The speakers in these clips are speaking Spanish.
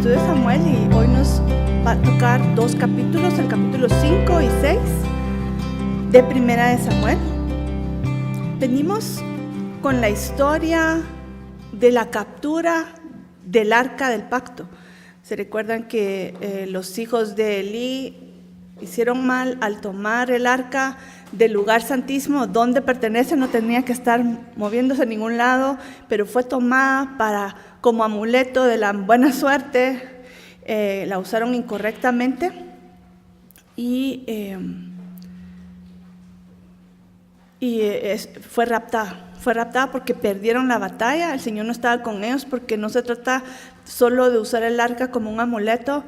estudio de Samuel y hoy nos va a tocar dos capítulos, el capítulo 5 y 6 de Primera de Samuel. Venimos con la historia de la captura del arca del pacto. Se recuerdan que los hijos de Elí hicieron mal al tomar el arca del lugar santísimo donde pertenece, no tenía que estar moviéndose a ningún lado, pero fue tomada como amuleto de la buena suerte. La usaron incorrectamente y fue raptada porque perdieron la batalla. El Señor no estaba con ellos porque no se trata solo de usar el arca como un amuleto,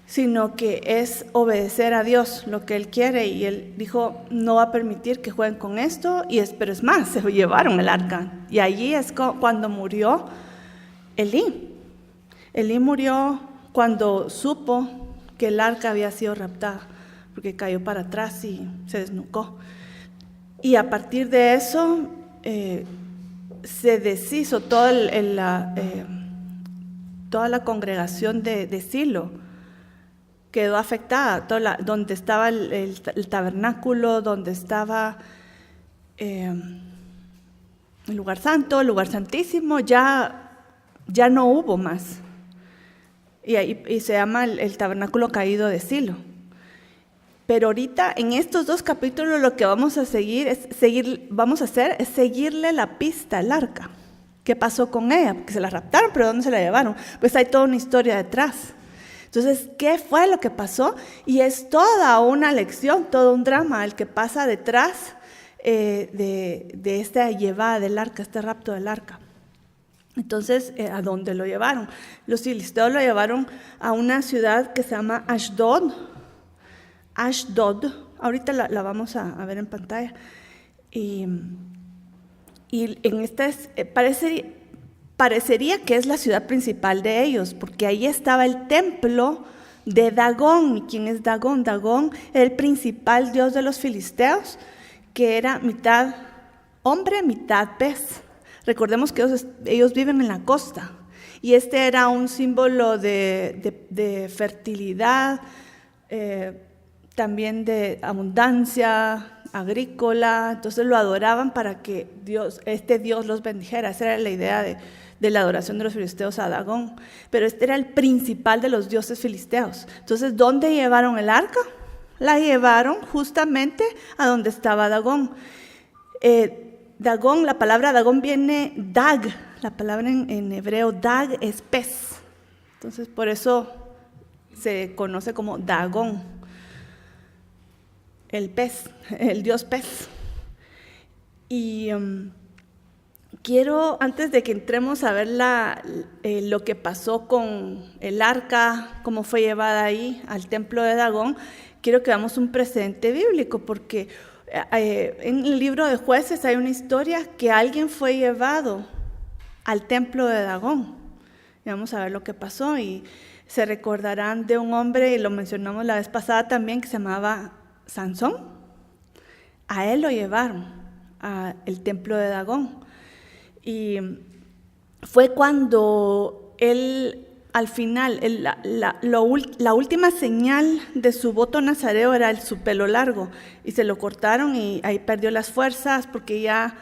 sino que es obedecer a Dios lo que Él quiere, y Él dijo, no va a permitir que jueguen con esto, pero es más, se llevaron el arca, y allí es cuando murió Elí. Elí murió cuando supo que el arca había sido raptada, porque cayó para atrás y se desnucó, y a partir de eso se deshizo toda la congregación de Silo. Quedó afectada, donde estaba el tabernáculo, donde estaba el lugar santo, el lugar santísimo, ya no hubo más. Y se llama el tabernáculo caído de Silo. Pero ahorita, en estos dos capítulos, lo que vamos a hacer es seguirle la pista al arca. ¿Qué pasó con ella? Porque se la raptaron, pero ¿dónde se la llevaron? Pues hay toda una historia detrás. Entonces, ¿qué fue lo que pasó? Y es toda una lección, todo un drama el que pasa detrás de esta llevada del arca, este rapto del arca. Entonces, ¿a dónde lo llevaron? Los filisteos lo llevaron a una ciudad que se llama Ashdod. Ahorita la vamos a ver en pantalla. Y en esta parecería que es la ciudad principal de ellos, porque ahí estaba el templo de Dagón. ¿Y quién es Dagón? Dagón era el principal dios de los filisteos, que era mitad hombre, mitad pez. Recordemos que ellos viven en la costa, y este era un símbolo de fertilidad, también de abundancia agrícola. Entonces lo adoraban para que este Dios los bendijera. Esa era la idea de la adoración de los filisteos a Dagón, pero este era el principal de los dioses filisteos. Entonces, ¿dónde llevaron el arca? La llevaron justamente a donde estaba Dagón. Dagón, la palabra Dagón viene Dag, la palabra en hebreo Dag es pez, entonces por eso se conoce como Dagón, el pez, el dios pez. Y quiero, antes de que entremos a ver lo que pasó con el arca, cómo fue llevada ahí al templo de Dagón, quiero que veamos un precedente bíblico, porque en el libro de Jueces hay una historia que alguien fue llevado al templo de Dagón. Y vamos a ver lo que pasó, y se recordarán de un hombre, y lo mencionamos la vez pasada también, que se llamaba Sansón. A él lo llevaron al templo de Dagón. Y fue cuando él, al final, la última señal de su voto nazareo era su pelo largo, y se lo cortaron, y ahí perdió las fuerzas porque ya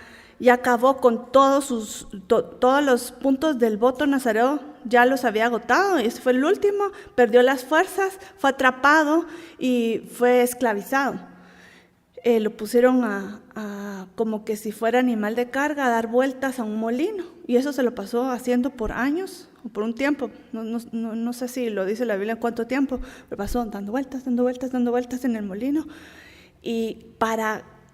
acabó con todos los puntos del voto nazareo, ya los había agotado, y ese fue el último. Perdió las fuerzas, fue atrapado y fue esclavizado. Lo pusieron como que si fuera animal de carga, a dar vueltas a un molino, y eso se lo pasó haciendo por años o por un tiempo, no sé si lo dice la Biblia en cuánto tiempo, pero pasó dando vueltas en el molino. Y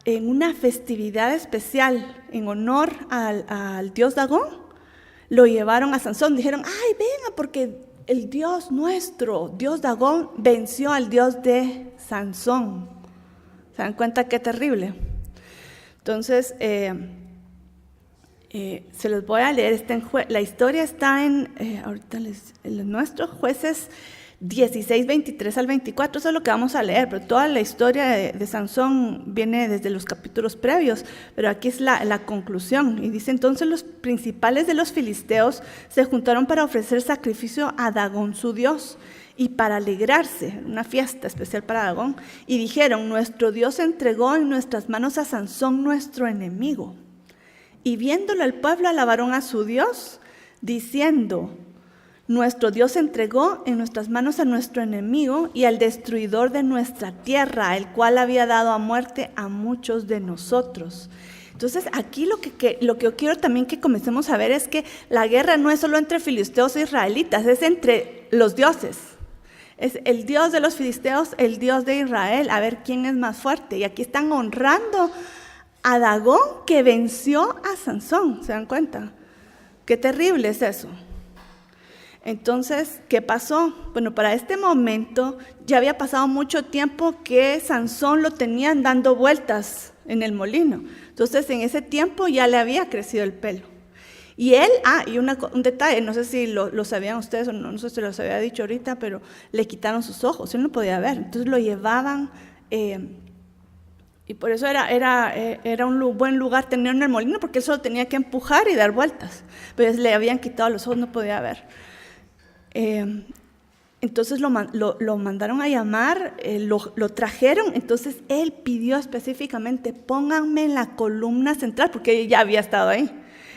en una festividad especial en honor al dios Dagón, lo llevaron a Sansón. Dijeron, ay, venga, porque el Dios nuestro, Dios Dagón, venció al Dios de Sansón. ¿Se dan cuenta qué terrible? Entonces, se los voy a leer. La historia está en nuestros Jueces 16, 23 al 24, eso es lo que vamos a leer, pero toda la historia de Sansón viene desde los capítulos previos, pero aquí es la conclusión, y dice: entonces los principales de los filisteos se juntaron para ofrecer sacrificio a Dagón su dios, y para alegrarse, una fiesta especial para Dagón, y dijeron: nuestro Dios entregó en nuestras manos a Sansón nuestro enemigo. Y viéndolo el pueblo alabaron a su Dios, diciendo: nuestro Dios entregó en nuestras manos a nuestro enemigo y al destruidor de nuestra tierra, el cual había dado a muerte a muchos de nosotros. Entonces, aquí lo que yo quiero también que comencemos a ver es que la guerra no es solo entre filisteos e israelitas, es entre los dioses. Es el Dios de los filisteos, el Dios de Israel, a ver quién es más fuerte. Y aquí están honrando a Dagón, que venció a Sansón. ¿Se dan cuenta? Qué terrible es eso. Entonces, ¿qué pasó? Bueno, para este momento ya había pasado mucho tiempo que Sansón lo tenían dando vueltas en el molino. Entonces, en ese tiempo ya le había crecido el pelo. Y él, y un detalle, no sé si lo sabían ustedes o no, no sé si los había dicho ahorita, pero le quitaron sus ojos, él no podía ver. Entonces lo llevaban, y por eso era un buen lugar tenerlo en el molino, porque él solo tenía que empujar y dar vueltas. Pero le habían quitado los ojos, no podía ver. Entonces lo mandaron a llamar, lo trajeron. Entonces él pidió específicamente: pónganme en la columna central, porque ya había estado ahí.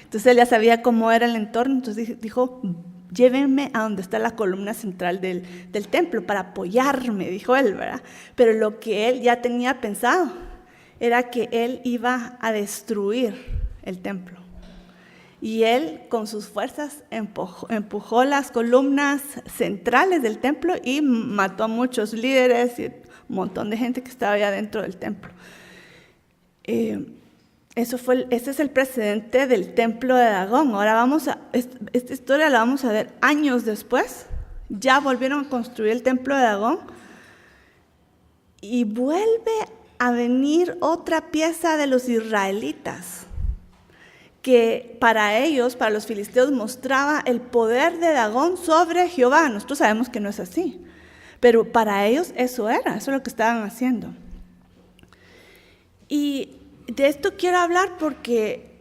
Entonces él ya sabía cómo era el entorno. Entonces dijo: llévenme a donde está la columna central del templo para apoyarme, dijo él, ¿verdad? Pero lo que él ya tenía pensado era que él iba a destruir el templo. Y él, con sus fuerzas, empujó las columnas centrales del templo y mató a muchos líderes y un montón de gente que estaba allá dentro del templo. Ese es el precedente del templo de Dagón. Ahora esta historia la vamos a ver años después. Ya volvieron a construir el templo de Dagón y vuelve a venir otra pieza de los israelitas, que para ellos, para los filisteos, mostraba el poder de Dagón sobre Jehová. Nosotros sabemos que no es así, pero para ellos eso es lo que estaban haciendo. Y de esto quiero hablar porque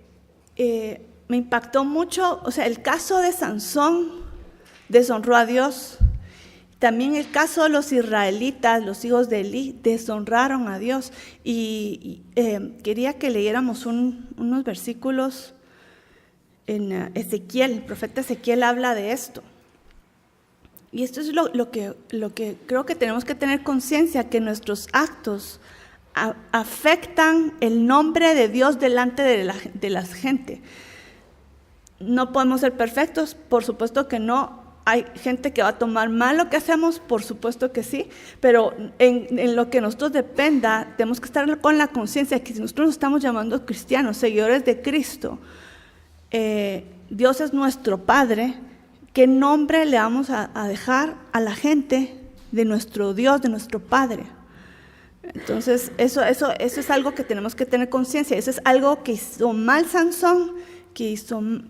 me impactó mucho, o sea, el caso de Sansón deshonró a Dios. También el caso de los israelitas, los hijos de Elí, deshonraron a Dios. Y quería que leyéramos unos versículos en Ezequiel. El profeta Ezequiel habla de esto. Y esto es lo que creo que tenemos que tener conciencia, que nuestros actos afectan el nombre de Dios delante de la gente. No podemos ser perfectos, por supuesto que no. Hay gente que va a tomar mal lo que hacemos, por supuesto que sí, pero en lo que nosotros dependa, tenemos que estar con la conciencia de que si nosotros nos estamos llamando cristianos, seguidores de Cristo, Dios es nuestro Padre, ¿qué nombre le vamos a dejar a la gente de nuestro Dios, de nuestro Padre? Entonces, eso es algo que tenemos que tener conciencia. Eso es algo que hizo mal Sansón, que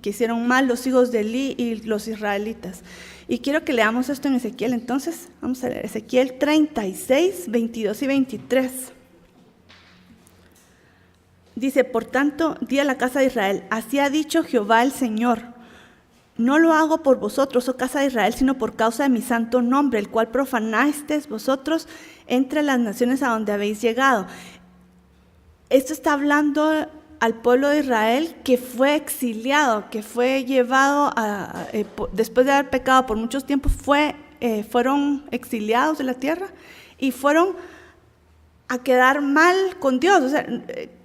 hicieron mal los hijos de Elí y los israelitas. Y quiero que leamos esto en Ezequiel. Entonces, vamos a leer Ezequiel 36, 22 y 23. Dice: por tanto, di a la casa de Israel: así ha dicho Jehová el Señor, no lo hago por vosotros, oh casa de Israel, sino por causa de mi santo nombre, el cual profanasteis vosotros entre las naciones a donde habéis llegado. Esto está hablando al pueblo de Israel que fue exiliado, que fue llevado después de haber pecado por muchos tiempos, fueron exiliados de la tierra y fueron a quedar mal con Dios. O sea,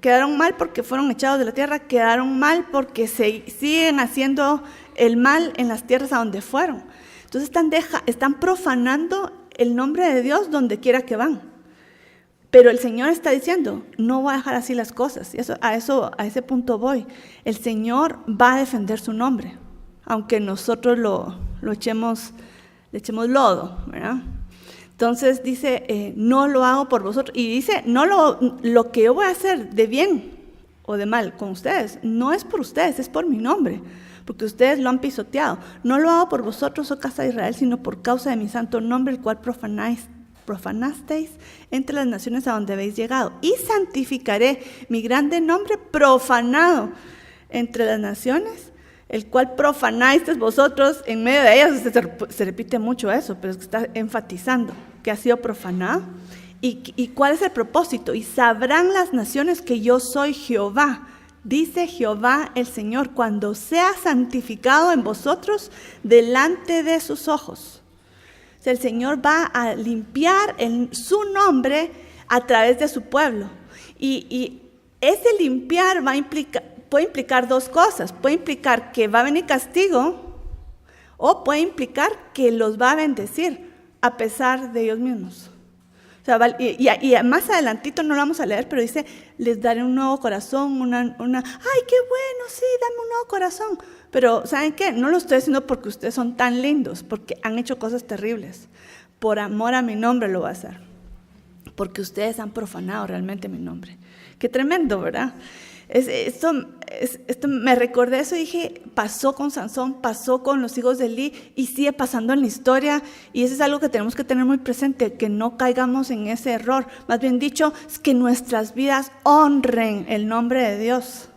quedaron mal porque fueron echados de la tierra, quedaron mal porque siguen haciendo el mal en las tierras a donde fueron. Entonces están profanando el nombre de Dios donde quiera que van. Pero el Señor está diciendo: no voy a dejar así las cosas. Y a ese punto voy. El Señor va a defender su nombre, aunque nosotros le echemos lodo, ¿verdad? Entonces dice: no lo hago por vosotros. Y dice: no lo que yo voy a hacer de bien o de mal con ustedes, no es por ustedes, es por mi nombre. porque ustedes lo han pisoteado. No lo hago por vosotros, oh casa de Israel, sino por causa de mi santo nombre, el cual profanasteis entre las naciones a donde habéis llegado. Y santificaré mi grande nombre profanado entre las naciones, el cual profanasteis vosotros en medio de ellas. Se repite mucho eso, pero es que está enfatizando que ha sido profanado. ¿Y cuál es el propósito? Y sabrán las naciones que yo soy Jehová, dice Jehová el Señor, cuando sea santificado en vosotros delante de sus ojos. O sea, el Señor va a limpiar su nombre a través de su pueblo. Y ese limpiar puede implicar dos cosas. Puede implicar que va a venir castigo, o puede implicar que los va a bendecir a pesar de ellos mismos. O sea, y más adelantito no lo vamos a leer, pero dice, les daré un nuevo corazón, ay, qué bueno, sí, dame un nuevo corazón. Pero, ¿saben qué? No lo estoy diciendo porque ustedes son tan lindos, porque han hecho cosas terribles. Por amor a mi nombre lo va a hacer. Porque ustedes han profanado realmente mi nombre. Qué tremendo, ¿verdad? Esto me recordé eso y dije, pasó con Sansón, pasó con los hijos de Elí y sigue pasando en la historia, y eso es algo que tenemos que tener muy presente, que no caigamos en ese error. Más bien dicho, es que nuestras vidas honren el nombre de Dios,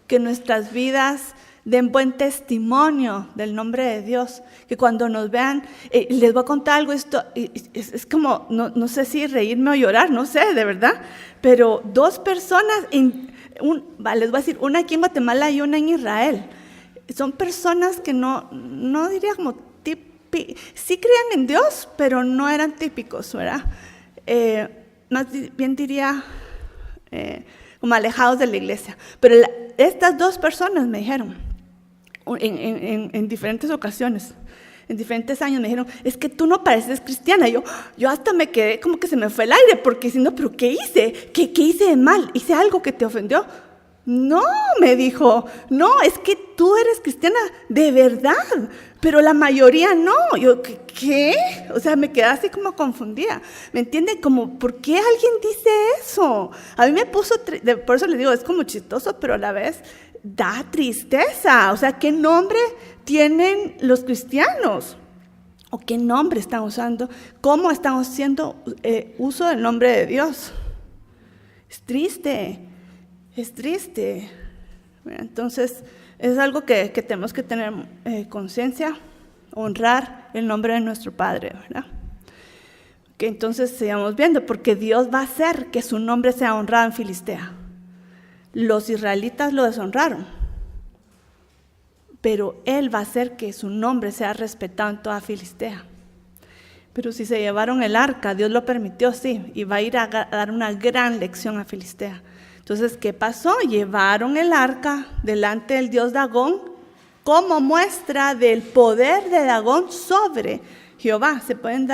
que nuestras vidas den buen testimonio del nombre de Dios, que cuando nos vean, les voy a contar algo, esto es como, no sé si reírme o llorar, no sé, de verdad, pero dos personas, les voy a decir, una aquí en Guatemala y una en Israel, son personas que no diría como sí creían en Dios, pero no eran típicos, ¿verdad? Más bien diría como alejados de la iglesia, pero estas dos personas me dijeron, en diferentes ocasiones, en diferentes años me dijeron, es que tú no pareces cristiana. Yo hasta me quedé como que se me fue el aire, porque diciendo, ¿pero qué hice? ¿Qué hice de mal? ¿Hice algo que te ofendió? No, me dijo, no, es que tú eres cristiana de verdad, pero la mayoría no. Yo, ¿qué? O sea, me quedé así como confundida. ¿Me entienden? Como, ¿por qué alguien dice eso? A mí me puso, por eso les digo, es como chistoso, pero a la vez da tristeza. O sea, ¿qué nombre tienen los cristianos? ¿O qué nombre están usando? ¿Cómo están haciendo uso del nombre de Dios? Es triste, es triste. Entonces, es algo que tenemos que tener conciencia, honrar el nombre de nuestro Padre, ¿verdad? Que entonces sigamos viendo, porque Dios va a hacer que su nombre sea honrado en Filistea. Los israelitas lo deshonraron, pero Él va a hacer que su nombre sea respetado en toda Filistea. Pero si se llevaron el arca, Dios lo permitió, sí, y va a ir a dar una gran lección a Filistea. Entonces, ¿qué pasó? Llevaron el arca delante del dios Dagón como muestra del poder de Dagón sobre Jehová. ¿Se pueden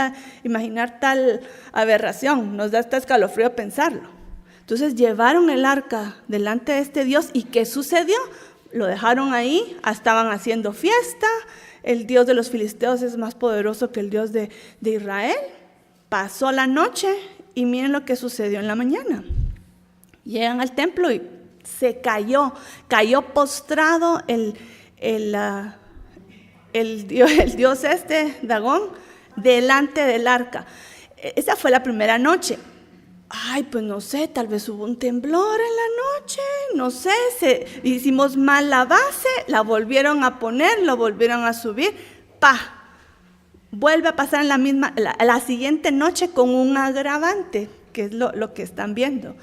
imaginar tal aberración? Nos da hasta escalofrío pensarlo. Entonces llevaron el arca delante de este Dios, ¿y qué sucedió? Lo dejaron ahí, estaban haciendo fiesta, el Dios de los filisteos es más poderoso que el Dios de Israel. Pasó la noche y miren lo que sucedió en la mañana. Llegan al templo y se cayó postrado el dios Dagón, delante del arca. Esa fue la primera noche. Ay, pues no sé, tal vez hubo un temblor en la noche, no sé, hicimos mal la base, la volvieron a poner, lo volvieron a subir, vuelve a pasar en la siguiente noche con un agravante, que es lo que están viendo.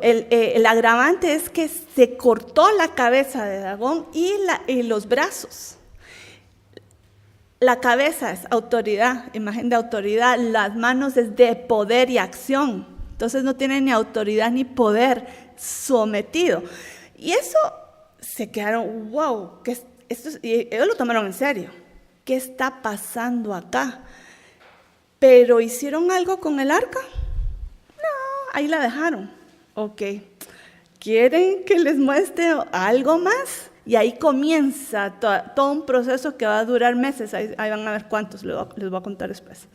El agravante es que se cortó la cabeza de Dagón y los brazos. La cabeza es autoridad, imagen de autoridad, las manos es de poder y acción. Entonces no tiene ni autoridad ni poder, sometido. Y eso se quedaron, wow, y ellos lo tomaron en serio. ¿Qué está pasando acá? ¿Pero hicieron algo con el arca? No, ahí la dejaron. Ok, ¿quieren que les muestre algo más? Y ahí comienza todo un proceso que va a durar meses. Ahí van a ver cuántos, les voy a contar después.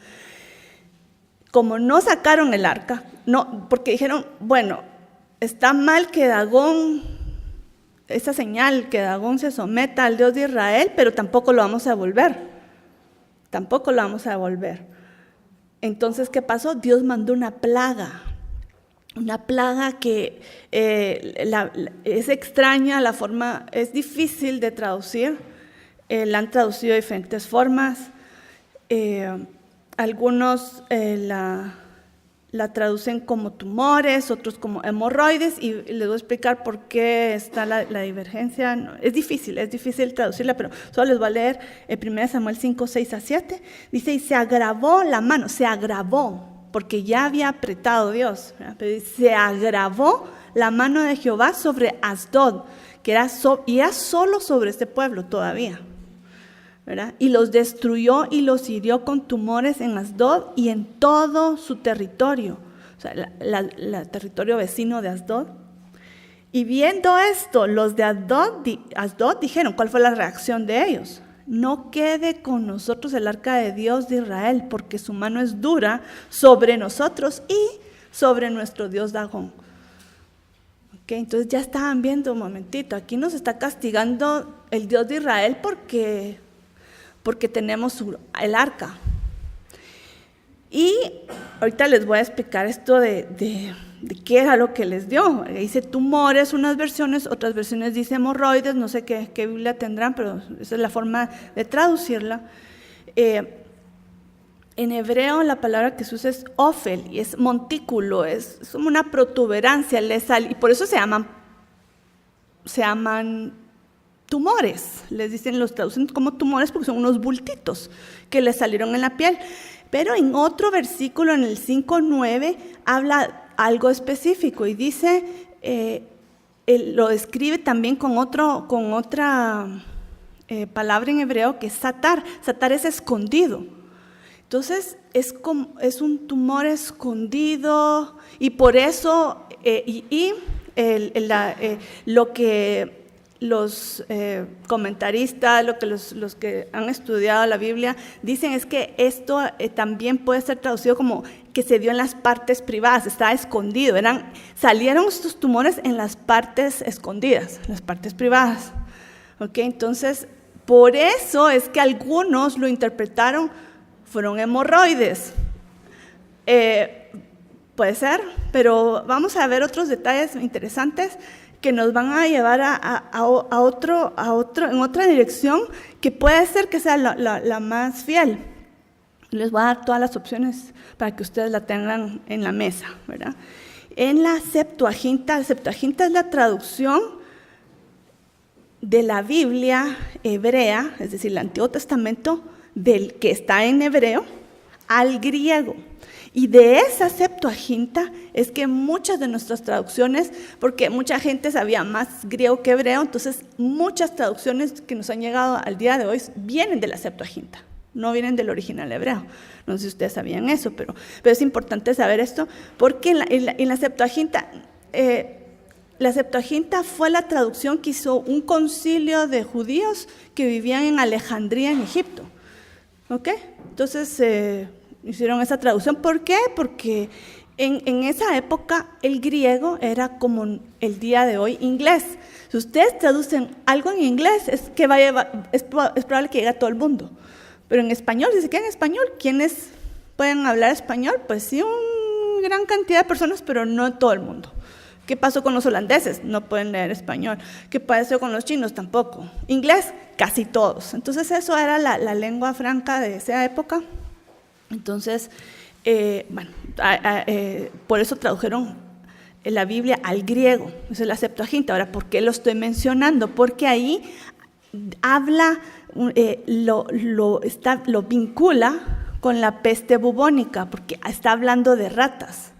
Como no sacaron el arca, no, porque dijeron, bueno, está mal que Dagón esa señal que Dagón se someta al Dios de Israel, pero tampoco lo vamos a devolver. Tampoco lo vamos a devolver. Entonces, ¿qué pasó? Dios mandó una plaga que es extraña, la forma es difícil de traducir. La han traducido de diferentes formas. Algunos la traducen como tumores, otros como hemorroides, y les voy a explicar por qué está la divergencia. No, es difícil traducirla, pero solo les voy a leer 1 Samuel 5, 6 a 7. Dice, y se agravó la mano, porque ya había apretado Dios, ¿verdad? Pero se agravó la mano de Jehová sobre Asdod, que era solo sobre este pueblo todavía, ¿verdad? Y los destruyó y los hirió con tumores en Asdod y en todo su territorio, o sea, el territorio vecino de Asdod. Y viendo esto, los de Asdod dijeron, ¿cuál fue la reacción de ellos? No quede con nosotros el arca de Dios de Israel, porque su mano es dura sobre nosotros y sobre nuestro Dios Dagón. Okay, entonces ya estaban viendo, un momentito, aquí nos está castigando el Dios de Israel porque tenemos el arca. Y ahorita les voy a explicar esto de qué era lo que les dio. Dice tumores, unas versiones, otras versiones dice hemorroides, no sé qué Biblia tendrán, pero esa es la forma de traducirla. En hebreo la palabra que se usa es ofel, y es montículo, es como una protuberancia, y por eso se llaman tumores, les dicen, los traducen como tumores porque son unos bultitos que les salieron en la piel. Pero en otro versículo, en el 5:9, habla algo específico y dice, lo describe también con otra palabra en hebreo que es satar. Satar es escondido. Entonces es un tumor escondido, y por eso lo que los comentaristas, lo que los que han estudiado la Biblia dicen es que esto también puede ser traducido como que se dio en las partes privadas, estaba escondido, salieron estos tumores en las partes escondidas, las partes privadas. ¿Okay? Entonces, por eso es que algunos lo interpretaron, fueron hemorroides. Puede ser, pero vamos a ver otros detalles interesantes que nos van a llevar en otra dirección, que puede ser que sea la más fiel. Les voy a dar todas las opciones para que ustedes la tengan en la mesa, ¿verdad? En la Septuaginta es la traducción de la Biblia hebrea, es decir, el Antiguo Testamento, del que está en hebreo, al griego. Y de esa Septuaginta es que muchas de nuestras traducciones, porque mucha gente sabía más griego que hebreo, entonces muchas traducciones que nos han llegado al día de hoy vienen de la Septuaginta, no vienen del original hebreo. No sé si ustedes sabían eso, pero es importante saber esto, porque en la Septuaginta, la Septuaginta fue la traducción que hizo un concilio de judíos que vivían en Alejandría, en Egipto. ¿Ok? Entonces hicieron esa traducción. ¿Por qué? Porque en esa época el griego era como el día de hoy inglés. Si ustedes traducen algo en inglés, es probable que llegue a todo el mundo. Pero en español, si se queda en español, ¿quiénes pueden hablar español? Pues sí, una gran cantidad de personas, pero no todo el mundo. ¿Qué pasó con los holandeses? No pueden leer español. ¿Qué pasó con los chinos? Tampoco. Inglés, casi todos. Entonces eso era la lengua franca de esa época. Entonces, por eso tradujeron la Biblia al griego. Esa es la Septuaginta. Ahora, ¿por qué lo estoy mencionando? Porque ahí habla, lo vincula con la peste bubónica, porque está hablando de ratas.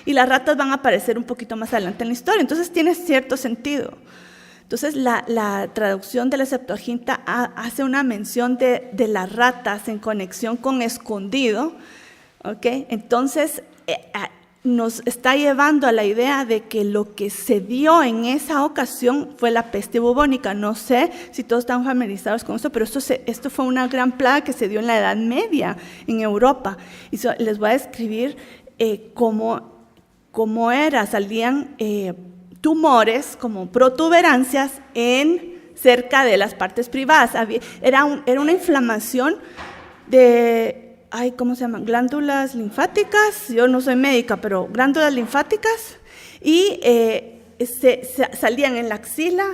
Y las ratas van a aparecer un poquito más adelante en la historia, entonces tiene cierto sentido. Entonces la traducción de la Septuaginta hace una mención de las ratas en conexión con escondido, ¿okay? Entonces nos está llevando a la idea de que lo que se dio en esa ocasión fue la peste bubónica. No sé si todos están familiarizados con esto, pero esto fue una gran plaga que se dio en la Edad Media en Europa. Y les voy a describir cómo era. Salían tumores, como protuberancias cerca de las partes privadas. Era una inflamación de, ¿cómo se llaman? Glándulas linfáticas. Yo no soy médica, pero glándulas linfáticas. Y salían en la axila,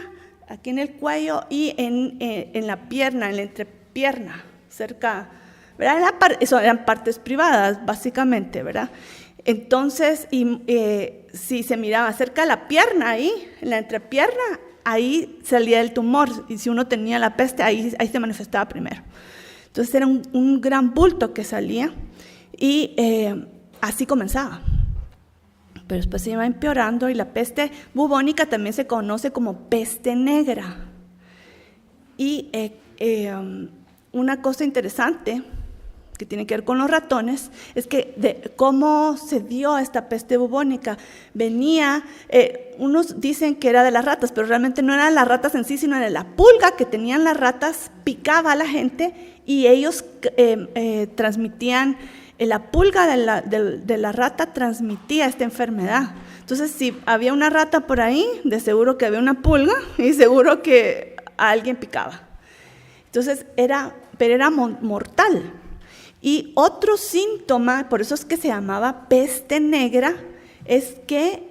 aquí en el cuello y en la pierna, en la entrepierna, cerca, ¿verdad? Eso eran partes privadas, básicamente, ¿verdad? Entonces, si se miraba cerca de la pierna, ahí, en la entrepierna, ahí salía el tumor. Y si uno tenía la peste, ahí se manifestaba primero. Entonces, era un gran bulto que salía y así comenzaba. Pero después se iba empeorando y la peste bubónica también se conoce como peste negra. Y una cosa interesante que tiene que ver con los ratones es que cómo se dio esta peste bubónica. Venía, unos dicen que era de las ratas, pero realmente no eran las ratas en sí, sino de la pulga que tenían las ratas, picaba a la gente y ellos transmitían. La pulga de la rata transmitía esta enfermedad. Entonces, si había una rata por ahí, de seguro que había una pulga y seguro que a alguien picaba. Entonces, pero era mortal. Y otro síntoma, por eso es que se llamaba peste negra, es que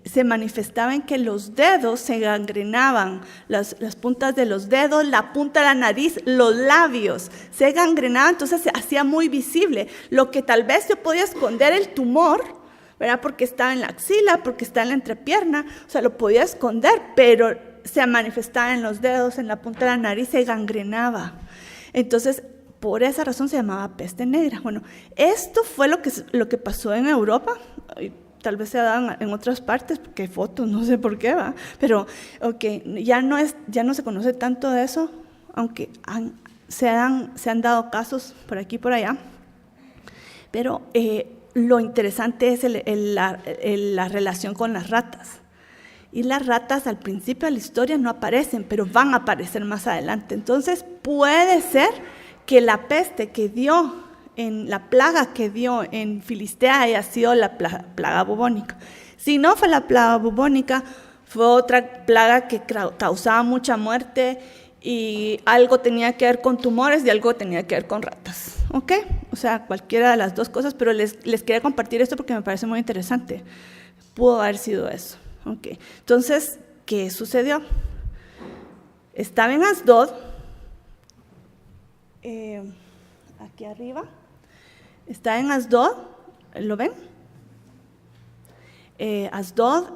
se manifestaba en que los dedos se gangrenaban, las puntas de los dedos, la punta de la nariz, los labios, se gangrenaban, entonces se hacía muy visible. Lo que tal vez se podía esconder el tumor, ¿verdad? Porque estaba en la axila, porque estaba en la entrepierna, o sea, lo podía esconder, pero se manifestaba en los dedos, en la punta de la nariz, se gangrenaba. Entonces, por esa razón se llamaba peste negra. Bueno, esto fue lo que pasó en Europa. Tal vez se dan en otras partes, porque hay fotos, no sé por qué, ¿va? Pero ya no se conoce tanto de eso, aunque se han dado casos por aquí y por allá. Pero lo interesante es la relación con las ratas. Y las ratas al principio de la historia no aparecen, pero van a aparecer más adelante. Entonces puede ser que la peste que dio, la plaga que dio en Filistea haya sido la plaga bubónica. Si no fue la plaga bubónica, fue otra plaga que causaba mucha muerte y algo tenía que ver con tumores y algo tenía que ver con ratas. ¿Ok? O sea, cualquiera de las dos cosas, pero les quería compartir esto porque me parece muy interesante. Pudo haber sido eso. ¿Ok? Entonces, ¿qué sucedió? Estaba en Asdod, aquí arriba. Está en Asdod, ¿lo ven? Asdod,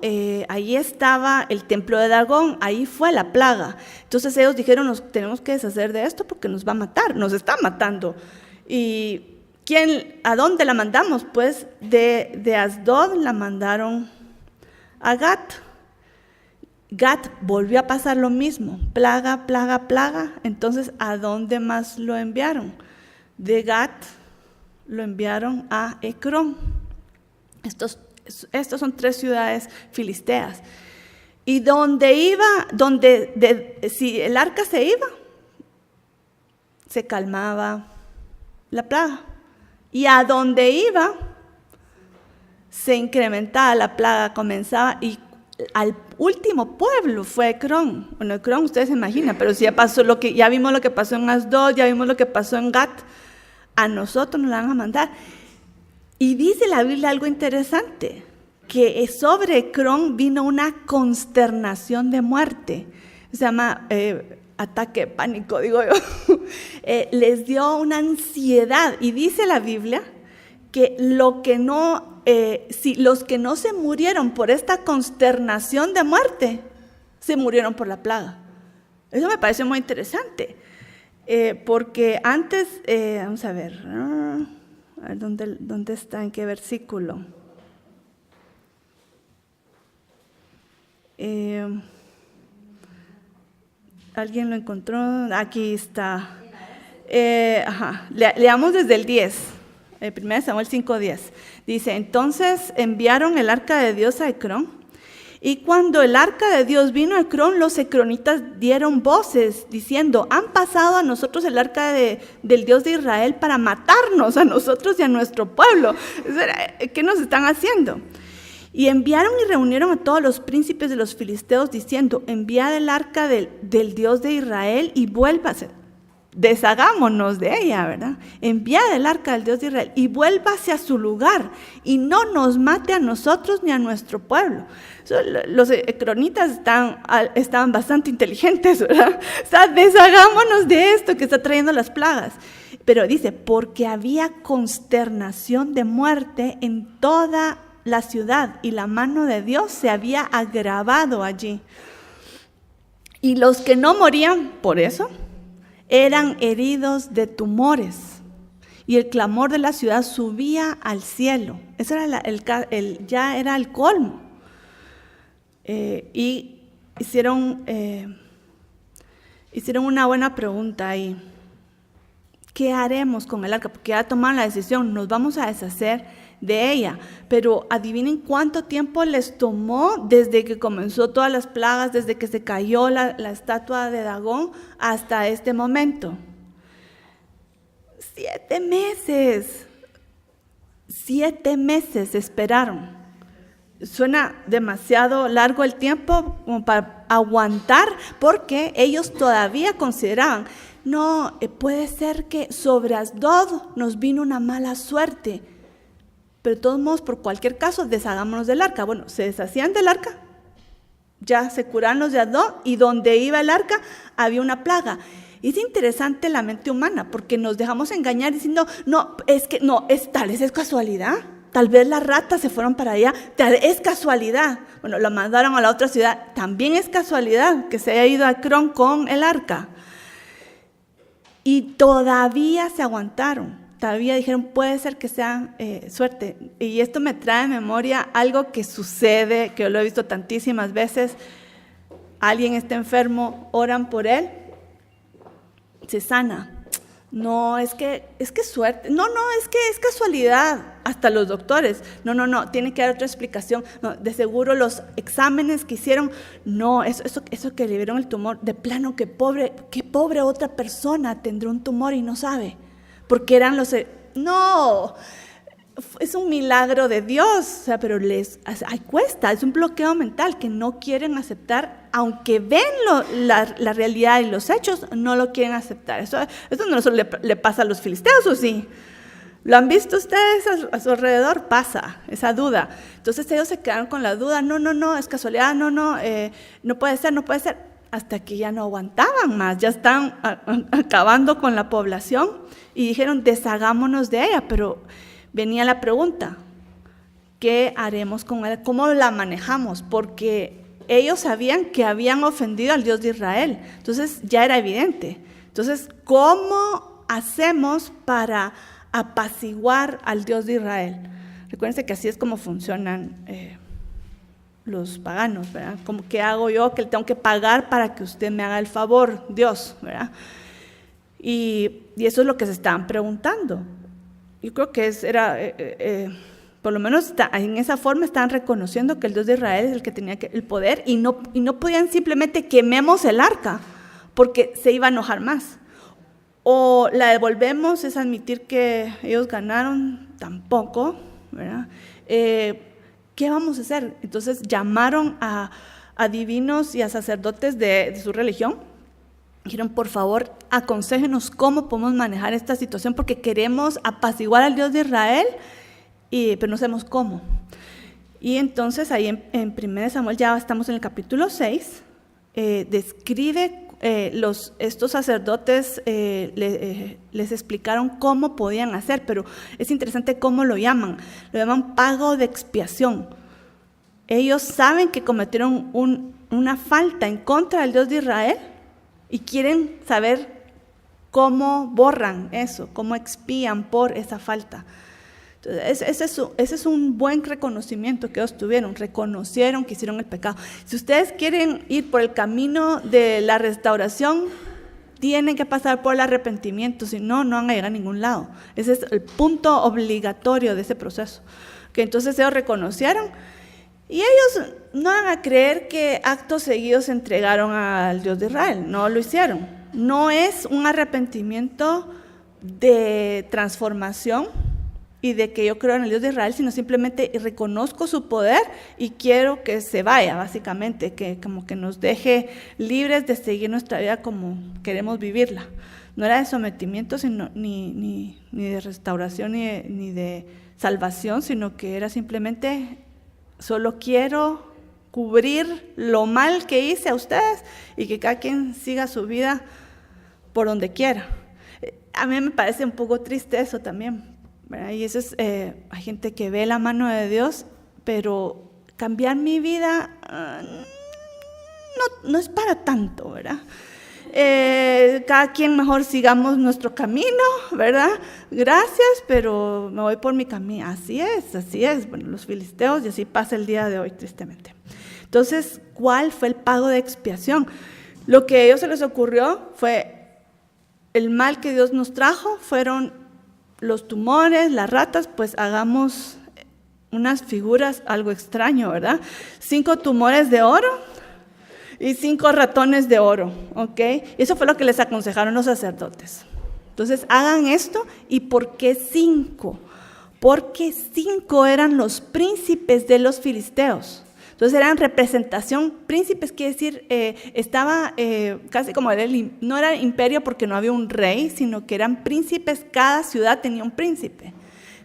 ahí estaba el templo de Dagón, ahí fue la plaga. Entonces ellos dijeron, nos tenemos que deshacer de esto porque nos va a matar, nos está matando. ¿Y a dónde la mandamos? Pues de Asdod la mandaron a Gat. Gat volvió a pasar lo mismo, plaga, plaga, plaga. Entonces, ¿a dónde más lo enviaron? De Gat lo enviaron a Ecrón. Estos son 3 ciudades filisteas. Y si el arca se iba, se calmaba la plaga. Y a donde iba, se incrementaba la plaga, comenzaba, y al último pueblo fue Ecrón. Bueno, Ecrón ustedes se imaginan, pero si ya vimos lo que pasó en Asdod, ya vimos lo que pasó en Gat, a nosotros nos la van a mandar. Y dice la Biblia algo interesante, que sobre Ecrón vino una consternación de muerte. Se llama ataque de pánico, digo yo. Les dio una ansiedad. Y dice la Biblia que los que no se murieron por esta consternación de muerte, se murieron por la plaga. Eso me parece muy interesante. Porque antes, vamos a ver ¿dónde está? ¿En qué versículo? ¿Alguien lo encontró? Aquí está. Leamos desde el 10. 1 Samuel 5:10. Dice, entonces enviaron el arca de Dios a Ecrón. Y cuando el arca de Dios vino a Ecrón, los ecronitas dieron voces diciendo, han pasado a nosotros el arca del Dios de Israel para matarnos a nosotros y a nuestro pueblo. ¿Qué nos están haciendo? Y enviaron y reunieron a todos los príncipes de los filisteos, diciendo: enviad el arca del Dios de Israel y vuélvase. Deshagámonos de ella, ¿verdad? Enviad el arca del Dios de Israel y vuélvase a su lugar y no nos mate a nosotros ni a nuestro pueblo. Los cronitas estaban bastante inteligentes, ¿verdad? O sea, deshagámonos de esto que está trayendo las plagas. Pero dice, porque había consternación de muerte en toda la ciudad y la mano de Dios se había agravado allí. Y los que no morían por eso eran heridos de tumores, y el clamor de la ciudad subía al cielo. Eso era ya era el colmo. Y hicieron una buena pregunta ahí. ¿Qué haremos con el arca? Porque ya tomaron la decisión, nos vamos a deshacer de ella. Pero adivinen cuánto tiempo les tomó desde que comenzó todas las plagas, desde que se cayó la estatua de Dagón hasta este momento. 7 meses. 7 meses esperaron. Suena demasiado largo el tiempo como para aguantar, porque ellos todavía consideraban, no, puede ser que sobre Asdod nos vino una mala suerte, pero de todos modos, por cualquier caso, deshagámonos del arca. Bueno, se deshacían del arca, ya se curaron los de Asdod, y donde iba el arca había una plaga. Y es interesante la mente humana, porque nos dejamos engañar diciendo, tal vez es casualidad. Tal vez las ratas se fueron para allá, es casualidad. Bueno, lo mandaron a la otra ciudad, también es casualidad que se haya ido a Acrón con el arca. Y todavía se aguantaron, todavía dijeron, puede ser que sea suerte. Y esto me trae a memoria algo que sucede, que yo lo he visto tantísimas veces. Alguien está enfermo, oran por él, se sana. No, es que suerte. No, es que es casualidad. Hasta los doctores. No, tiene que haber otra explicación. No, de seguro los exámenes que hicieron, no, eso que le vieron el tumor, de plano, qué pobre otra persona tendrá un tumor y no sabe. Porque eran no, es un milagro de Dios, o sea, pero cuesta, es un bloqueo mental que no quieren aceptar, aunque ven la realidad y los hechos, no lo quieren aceptar. Eso no solo le pasa a los filisteos, ¿o sí? ¿Lo han visto ustedes a su alrededor? Pasa esa duda. Entonces ellos se quedaron con la duda, no, es casualidad, no puede ser, hasta que ya no aguantaban más, ya están acabando con la población y dijeron, deshagámonos de ella, pero venía la pregunta, ¿qué haremos con ella? ¿Cómo la manejamos? Porque ellos sabían que habían ofendido al Dios de Israel, entonces ya era evidente. Entonces, ¿cómo hacemos para apaciguar al Dios de Israel? Recuérdense que así es como funcionan los paganos, ¿verdad? Como, ¿qué hago yo que le tengo que pagar para que usted me haga el favor, Dios, ¿verdad? Y eso es lo que se estaban preguntando. Yo creo que por lo menos en esa forma estaban reconociendo que el Dios de Israel es el que tenía el poder, y no podían simplemente quememos el arca, porque se iba a enojar más. O la devolvemos, es admitir que ellos ganaron, tampoco, ¿verdad? ¿Qué vamos a hacer? Entonces llamaron a divinos y a sacerdotes de su religión. Dijeron, por favor, aconséjenos cómo podemos manejar esta situación, porque queremos apaciguar al Dios de Israel, pero no sabemos cómo. Y entonces ahí en 1 Samuel, ya estamos en el capítulo 6, describe estos sacerdotes les explicaron cómo podían hacer, pero es interesante cómo lo llaman pago de expiación. Ellos saben que cometieron una falta en contra del Dios de Israel y quieren saber cómo borran eso, cómo expían por esa falta. Entonces, ese es un buen reconocimiento que ellos tuvieron, reconocieron que hicieron el pecado. Si ustedes quieren ir por el camino de la restauración, tienen que pasar por el arrepentimiento, si no, no van a llegar a ningún lado. Ese es el punto obligatorio de ese proceso. Que entonces ellos reconocieron, y ellos no van a creer que actos seguidos se entregaron al Dios de Israel, no lo hicieron. No es un arrepentimiento de transformación, y de que yo creo en el Dios de Israel, sino simplemente reconozco su poder y quiero que se vaya, básicamente, que como que nos deje libres de seguir nuestra vida como queremos vivirla. No era de sometimiento, sino, ni de restauración, ni de salvación, sino que era simplemente, solo quiero cubrir lo mal que hice a ustedes y que cada quien siga su vida por donde quiera. A mí me parece un poco triste eso también, ¿verdad? Y eso es, hay gente que ve la mano de Dios, pero cambiar mi vida no es para tanto, ¿verdad? Cada quien mejor sigamos nuestro camino, ¿verdad? Gracias, pero me voy por mi camino. Así es. Bueno, los filisteos, y así pasa el día de hoy, tristemente. Entonces, ¿cuál fue el pago de expiación? Lo que a ellos se les ocurrió fue el mal que Dios nos trajo, fueron los tumores, las ratas, pues hagamos unas figuras, algo extraño, ¿verdad? 5 tumores de oro y 5 ratones de oro, ¿ok? Y eso fue lo que les aconsejaron los sacerdotes. Entonces, hagan esto. ¿Y por qué 5? Porque 5 eran los príncipes de los filisteos. Entonces eran representación, príncipes quiere decir, estaba casi como no era imperio porque no había un rey, sino que eran príncipes, cada ciudad tenía un príncipe.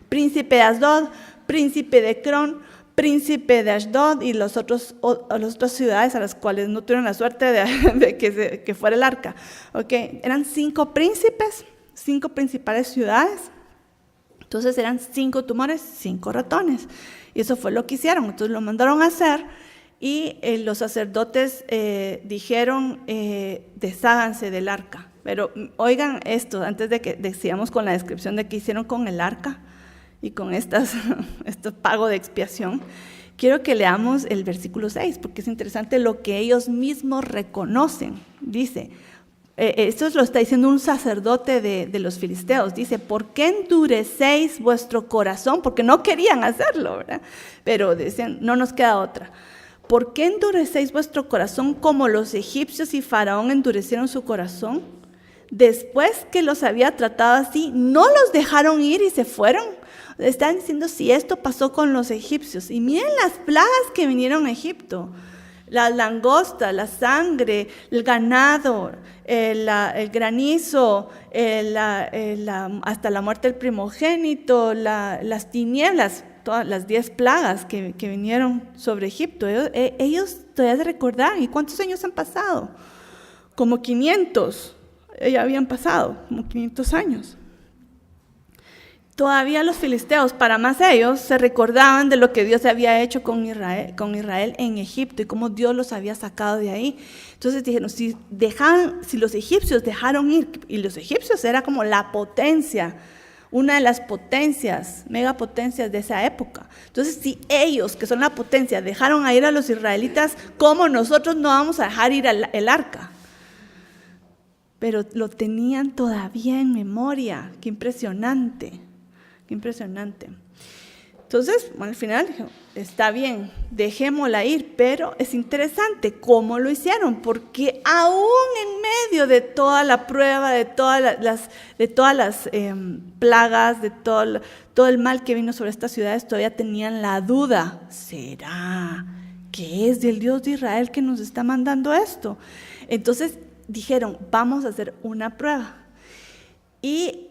Príncipe de Asdod, príncipe de Cron, príncipe de Ashdod y las otras ciudades a las cuales no tuvieron la suerte de que fuera el arca. Okay. Eran 5 príncipes, 5 principales ciudades. Entonces eran 5 tumores, 5 ratones. Y eso fue lo que hicieron. Entonces lo mandaron a hacer y los sacerdotes dijeron, desháganse del arca. Pero oigan esto, antes de que sigamos con la descripción de qué hicieron con el arca y con este pago de expiación, quiero que leamos el versículo 6, porque es interesante lo que ellos mismos reconocen. Dice, esto lo está diciendo un sacerdote de los filisteos, dice, ¿por qué endurecéis vuestro corazón? Porque no querían hacerlo, ¿verdad? Pero decían, no nos queda otra. ¿Por qué endurecéis vuestro corazón como los egipcios y Faraón endurecieron su corazón? Después que los había tratado así, ¿no los dejaron ir y se fueron? Están diciendo, si esto pasó con los egipcios, y miren las plagas que vinieron a Egipto. Las langostas, la sangre, el ganado, el granizo, hasta la muerte del primogénito, las tinieblas, todas las 10 plagas que vinieron sobre Egipto. Ellos todavía se recordaban. ¿Y cuántos años han pasado? Como 500. Ya habían pasado, como 500 años. Todavía los filisteos, para más ellos, se recordaban de lo que Dios había hecho con Israel en Egipto y cómo Dios los había sacado de ahí. Entonces dijeron, si los egipcios dejaron ir, y los egipcios era como la potencia, una de las potencias, megapotencias de esa época. Entonces, si ellos, que son la potencia, dejaron a ir a los israelitas, ¿cómo nosotros no vamos a dejar ir el arca? Pero lo tenían todavía en memoria. Qué impresionante. Qué impresionante. Entonces, bueno, al final dijo, está bien, dejémosla ir, pero es interesante cómo lo hicieron, porque aún en medio de toda la prueba, de todas las plagas, de todo el mal que vino sobre estas ciudades, todavía tenían la duda, ¿será que es del Dios de Israel que nos está mandando esto? Entonces dijeron, vamos a hacer una prueba y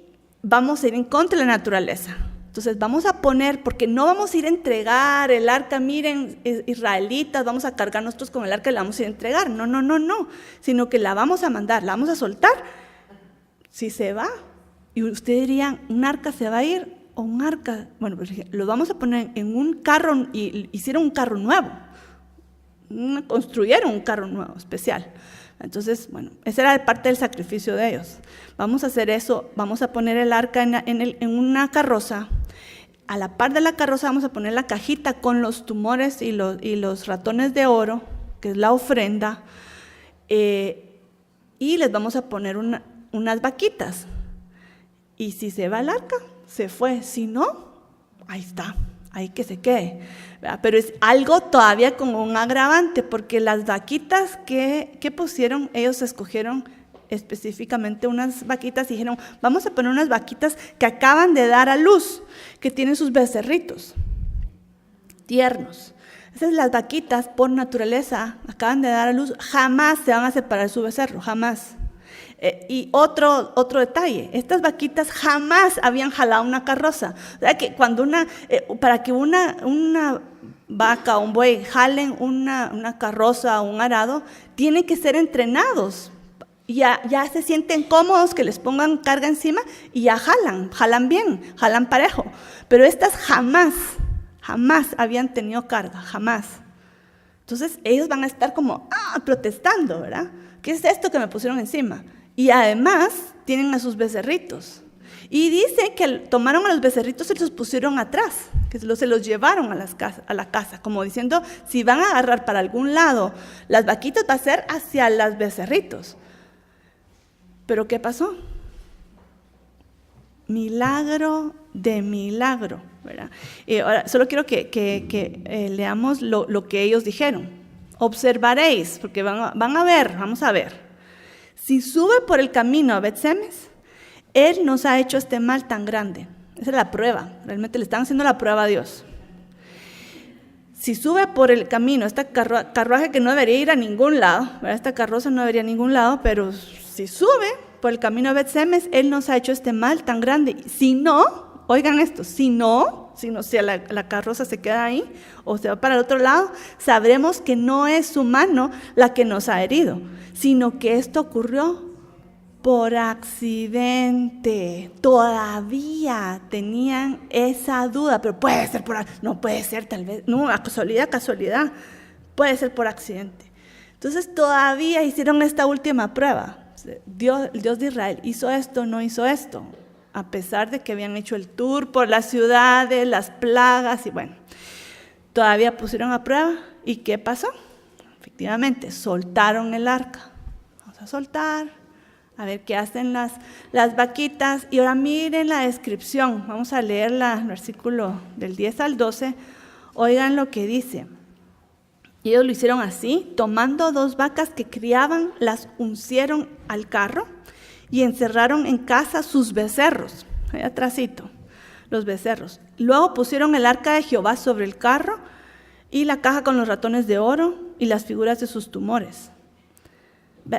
vamos a ir en contra de la naturaleza. Entonces vamos a poner, porque no vamos a ir a entregar el arca, miren, israelitas, vamos a cargar nosotros con el arca y la vamos a ir a entregar. No, sino que la vamos a mandar, la vamos a soltar. Si se va, y ustedes dirían, ¿un arca se va a ir? O un arca, bueno, pues lo vamos a poner en un carro, y hicieron un carro nuevo, construyeron un carro nuevo, especial. Entonces, bueno, esa era parte del sacrificio de ellos. Vamos a hacer eso, vamos a poner el arca en una carroza. A la par de la carroza vamos a poner la cajita con los tumores y los ratones de oro, que es la ofrenda, y les vamos a poner unas vaquitas. Y si se va el arca, se fue. Si no, ahí está, ahí que se quede. Pero es algo todavía como un agravante, porque las vaquitas que pusieron, ellos escogieron específicamente unas vaquitas, y dijeron, vamos a poner unas vaquitas que acaban de dar a luz, que tienen sus becerritos tiernos. Esas las vaquitas, por naturaleza, acaban de dar a luz, jamás se van a separar de su becerro, jamás. Y otro detalle, estas vaquitas jamás habían jalado una carroza. O sea que cuando para que una vaca o un buey jalen una carroza o un arado, tienen que ser entrenados. Ya se sienten cómodos, que les pongan carga encima y ya jalan bien, jalan parejo. Pero estas jamás habían tenido carga, jamás. Entonces ellos van a estar como protestando, ¿verdad? ¿Qué es esto que me pusieron encima? Y además tienen a sus becerritos. Y dice que tomaron a los becerritos y los pusieron atrás, que se los llevaron a la casa, como diciendo, si van a agarrar para algún lado las vaquitas, va a ser hacia los becerritos. ¿Pero qué pasó? Milagro de milagro, ¿verdad? Y ahora solo quiero que leamos lo que ellos dijeron. Observaréis, porque vamos a ver. Si sube por el camino a Bet-Semes, Él nos ha hecho este mal tan grande. Esa es la prueba, realmente le están haciendo la prueba a Dios. Si sube por el camino, esta carruaje que no debería ir a ningún lado, ¿verdad? Esta carroza no debería ir a ningún lado, pero si sube por el camino a Bet-Semes, Él nos ha hecho este mal tan grande. Si no, oigan esto, si la carroza se queda ahí o se va para el otro lado, sabremos que no es su mano la que nos ha herido, sino que esto ocurrió por accidente. Todavía tenían esa duda, pero puede ser no puede ser, tal vez, no, casualidad, puede ser por accidente. Entonces todavía hicieron esta última prueba. El Dios de Israel hizo esto, no hizo esto, a pesar de que habían hecho el tour por las ciudades, las plagas, y bueno, todavía pusieron a prueba. ¿Y qué pasó? Efectivamente, soltaron el arca. Vamos a soltar, a ver qué hacen las vaquitas. Y ahora miren la descripción, vamos a leer el versículo del 10 al 12, oigan lo que dice. Y ellos lo hicieron así, tomando 2 vacas que criaban, las uncieron al carro y encerraron en casa sus becerros, ahí atrásito, los becerros. Luego pusieron el arca de Jehová sobre el carro y la caja con los ratones de oro y las figuras de sus tumores.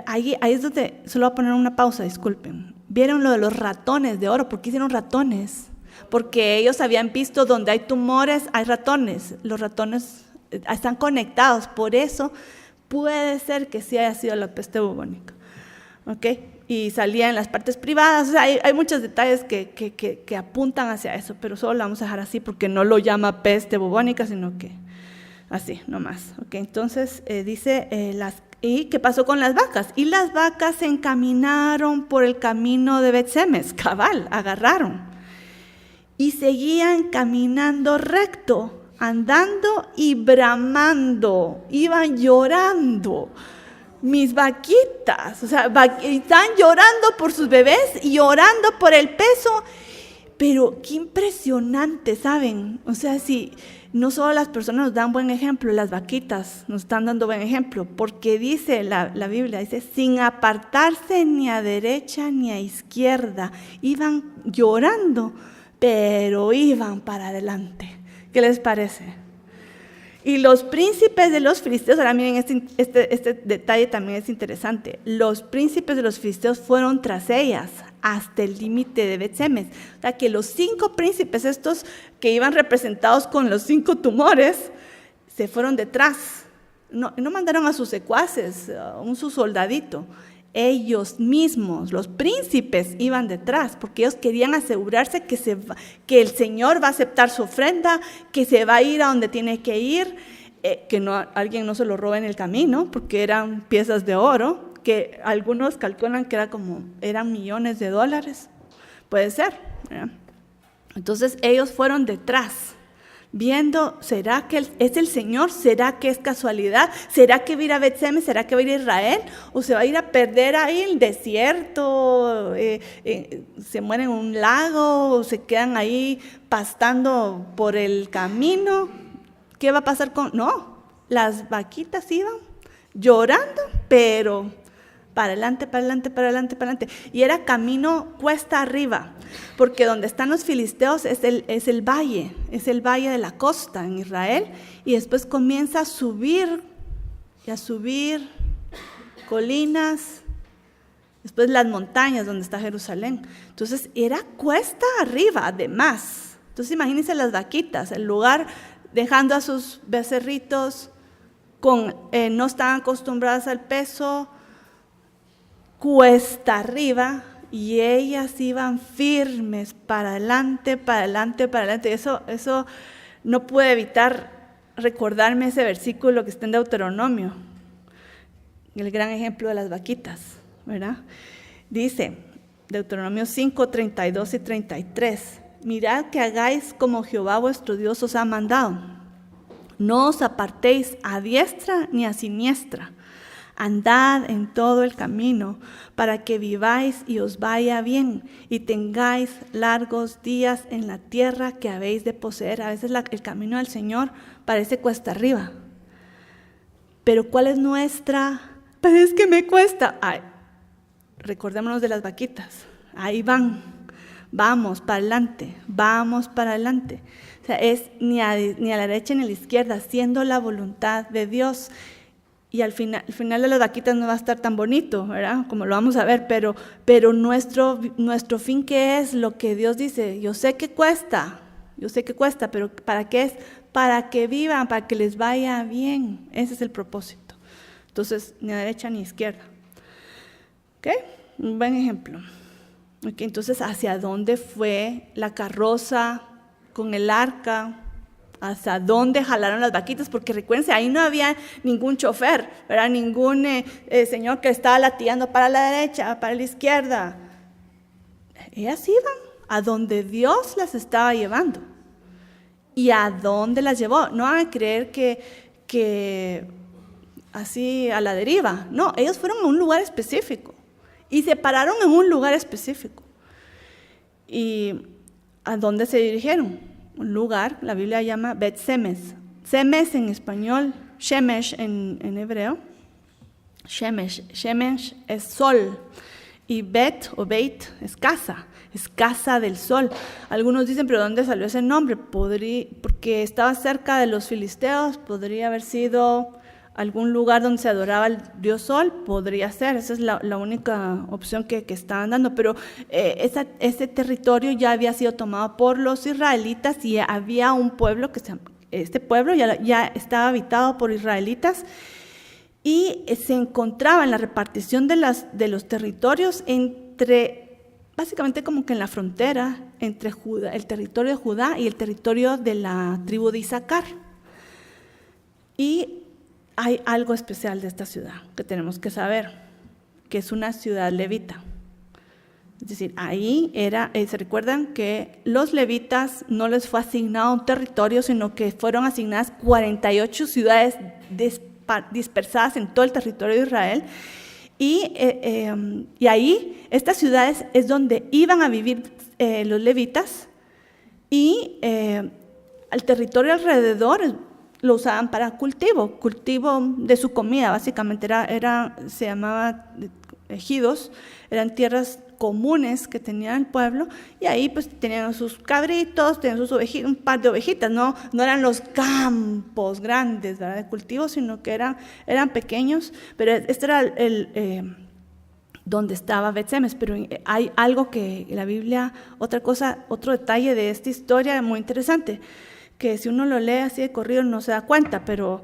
Ahí es donde, solo voy a poner una pausa, disculpen. ¿Vieron lo de los ratones de oro? ¿Por qué hicieron ratones? Porque ellos habían visto donde hay tumores, hay ratones. Los ratones están conectados, por eso puede ser que sí haya sido la peste bubónica. ¿Okay? Y salía en las partes privadas. O sea, hay muchos detalles que apuntan hacia eso, pero solo lo vamos a dejar así porque no lo llama peste bubónica, sino que así, nomás. ¿Okay? Entonces dice, ¿y qué pasó con las vacas? Y las vacas se encaminaron por el camino de Bet-Semes, cabal, agarraron. Y seguían caminando recto, andando y bramando, iban llorando. Mis vaquitas, o sea, están llorando por sus bebés y llorando por el peso, pero qué impresionante, ¿saben? O sea, si no solo las personas nos dan buen ejemplo, las vaquitas nos están dando buen ejemplo, porque dice la Biblia, dice, sin apartarse ni a derecha ni a izquierda, iban llorando, pero iban para adelante. ¿Qué les parece? Y los príncipes de los filisteos, ahora miren, este detalle también es interesante. Los príncipes de los filisteos fueron tras ellas hasta el límite de Bet-Semes. O sea que los 5 príncipes, estos que iban representados con los 5 tumores, se fueron detrás. No mandaron a sus secuaces, a su soldadito. Ellos mismos, los príncipes, iban detrás, porque ellos querían asegurarse que el Señor va a aceptar su ofrenda, que se va a ir a donde tiene que ir, que alguien no se lo robe en el camino, porque eran piezas de oro, que algunos calculan que eran millones de dólares. Puede ser, ¿verdad? Entonces ellos fueron detrás, viendo, ¿será que es el Señor? ¿Será que es casualidad? ¿Será que va a ir a Bet-Semes? ¿Será que va a ir a Israel? ¿O se va a ir a perder ahí en el desierto? ¿Se muere en un lago? ¿O se quedan ahí pastando por el camino? ¿Qué va a pasar con...? No, las vaquitas iban llorando, pero para adelante, para adelante, para adelante, para adelante. Y era camino cuesta arriba, porque donde están los filisteos es el valle de la costa en Israel, y después comienza a subir y a subir colinas, después las montañas donde está Jerusalén. Entonces era cuesta arriba, además. Entonces imagínense las vaquitas, el lugar dejando a sus becerritos, no estaban acostumbradas al peso, cuesta arriba, y ellas iban firmes para adelante, para adelante, para adelante. Eso no pude evitar recordarme ese versículo que está en Deuteronomio, el gran ejemplo de las vaquitas, ¿verdad? Dice, Deuteronomio 5, 32 y 33, mirad que hagáis como Jehová vuestro Dios os ha mandado. No os apartéis a diestra ni a siniestra. Andad en todo el camino para que viváis y os vaya bien y tengáis largos días en la tierra que habéis de poseer. A veces el camino del Señor parece cuesta arriba. Pero ¿cuál es nuestra? Pero es que me cuesta. Ay, recordémonos de las vaquitas. Ahí van. Vamos para adelante. Vamos para adelante. O sea, es ni a la derecha ni a la izquierda, haciendo la voluntad de Dios. Y al final de las vaquitas no va a estar tan bonito, ¿verdad? Como lo vamos a ver, pero nuestro fin, ¿qué es? Lo que Dios dice, yo sé que cuesta, pero ¿para qué es? Para que vivan, para que les vaya bien. Ese es el propósito. Entonces, ni a derecha ni a izquierda. ¿Ok? Un buen ejemplo. Okay, entonces, ¿hacia dónde fue la carroza con el arca? ¿Hasta dónde jalaron las vaquitas? Porque recuérdense, ahí no había ningún chofer, ¿verdad? Ningún señor que estaba latigando para la derecha, para la izquierda. Ellas iban a donde Dios las estaba llevando. ¿Y a dónde las llevó? No van a creer que así a la deriva. No, ellos fueron a un lugar específico y se pararon en un lugar específico. ¿Y a dónde se dirigieron? Un lugar, la Biblia llama Bet Semes. Semes en español, Shemesh en hebreo. Shemesh es sol. Y Bet o Beit es casa del sol. Algunos dicen, pero ¿dónde salió ese nombre? Porque estaba cerca de los filisteos, podría haber sido algún lugar donde se adoraba al dios sol, podría ser, esa es la única opción que estaban dando, pero ese territorio ya había sido tomado por los israelitas y había un pueblo, este pueblo ya estaba habitado por israelitas y se encontraba en la repartición de los territorios básicamente como que en la frontera entre el territorio de Judá y el territorio de la tribu de Isaacar. Y hay algo especial de esta ciudad que tenemos que saber, que es una ciudad levita. Es decir, ahí se recuerdan que los levitas no les fue asignado un territorio, sino que fueron asignadas 48 ciudades dispersadas en todo el territorio de Israel. Y ahí, estas ciudades es donde iban a vivir los levitas, y al territorio alrededor lo usaban para cultivo de su comida, básicamente se llamaba ejidos, eran tierras comunes que tenía el pueblo, y ahí pues tenían sus cabritos, tenían sus ovejitas, un par de ovejitas, no eran los campos grandes, ¿verdad?, de cultivo, sino que eran pequeños, pero este era donde estaba Bet-Semes. Pero hay algo que la Biblia, otro detalle de esta historia muy interesante, que si uno lo lee así de corrido no se da cuenta, pero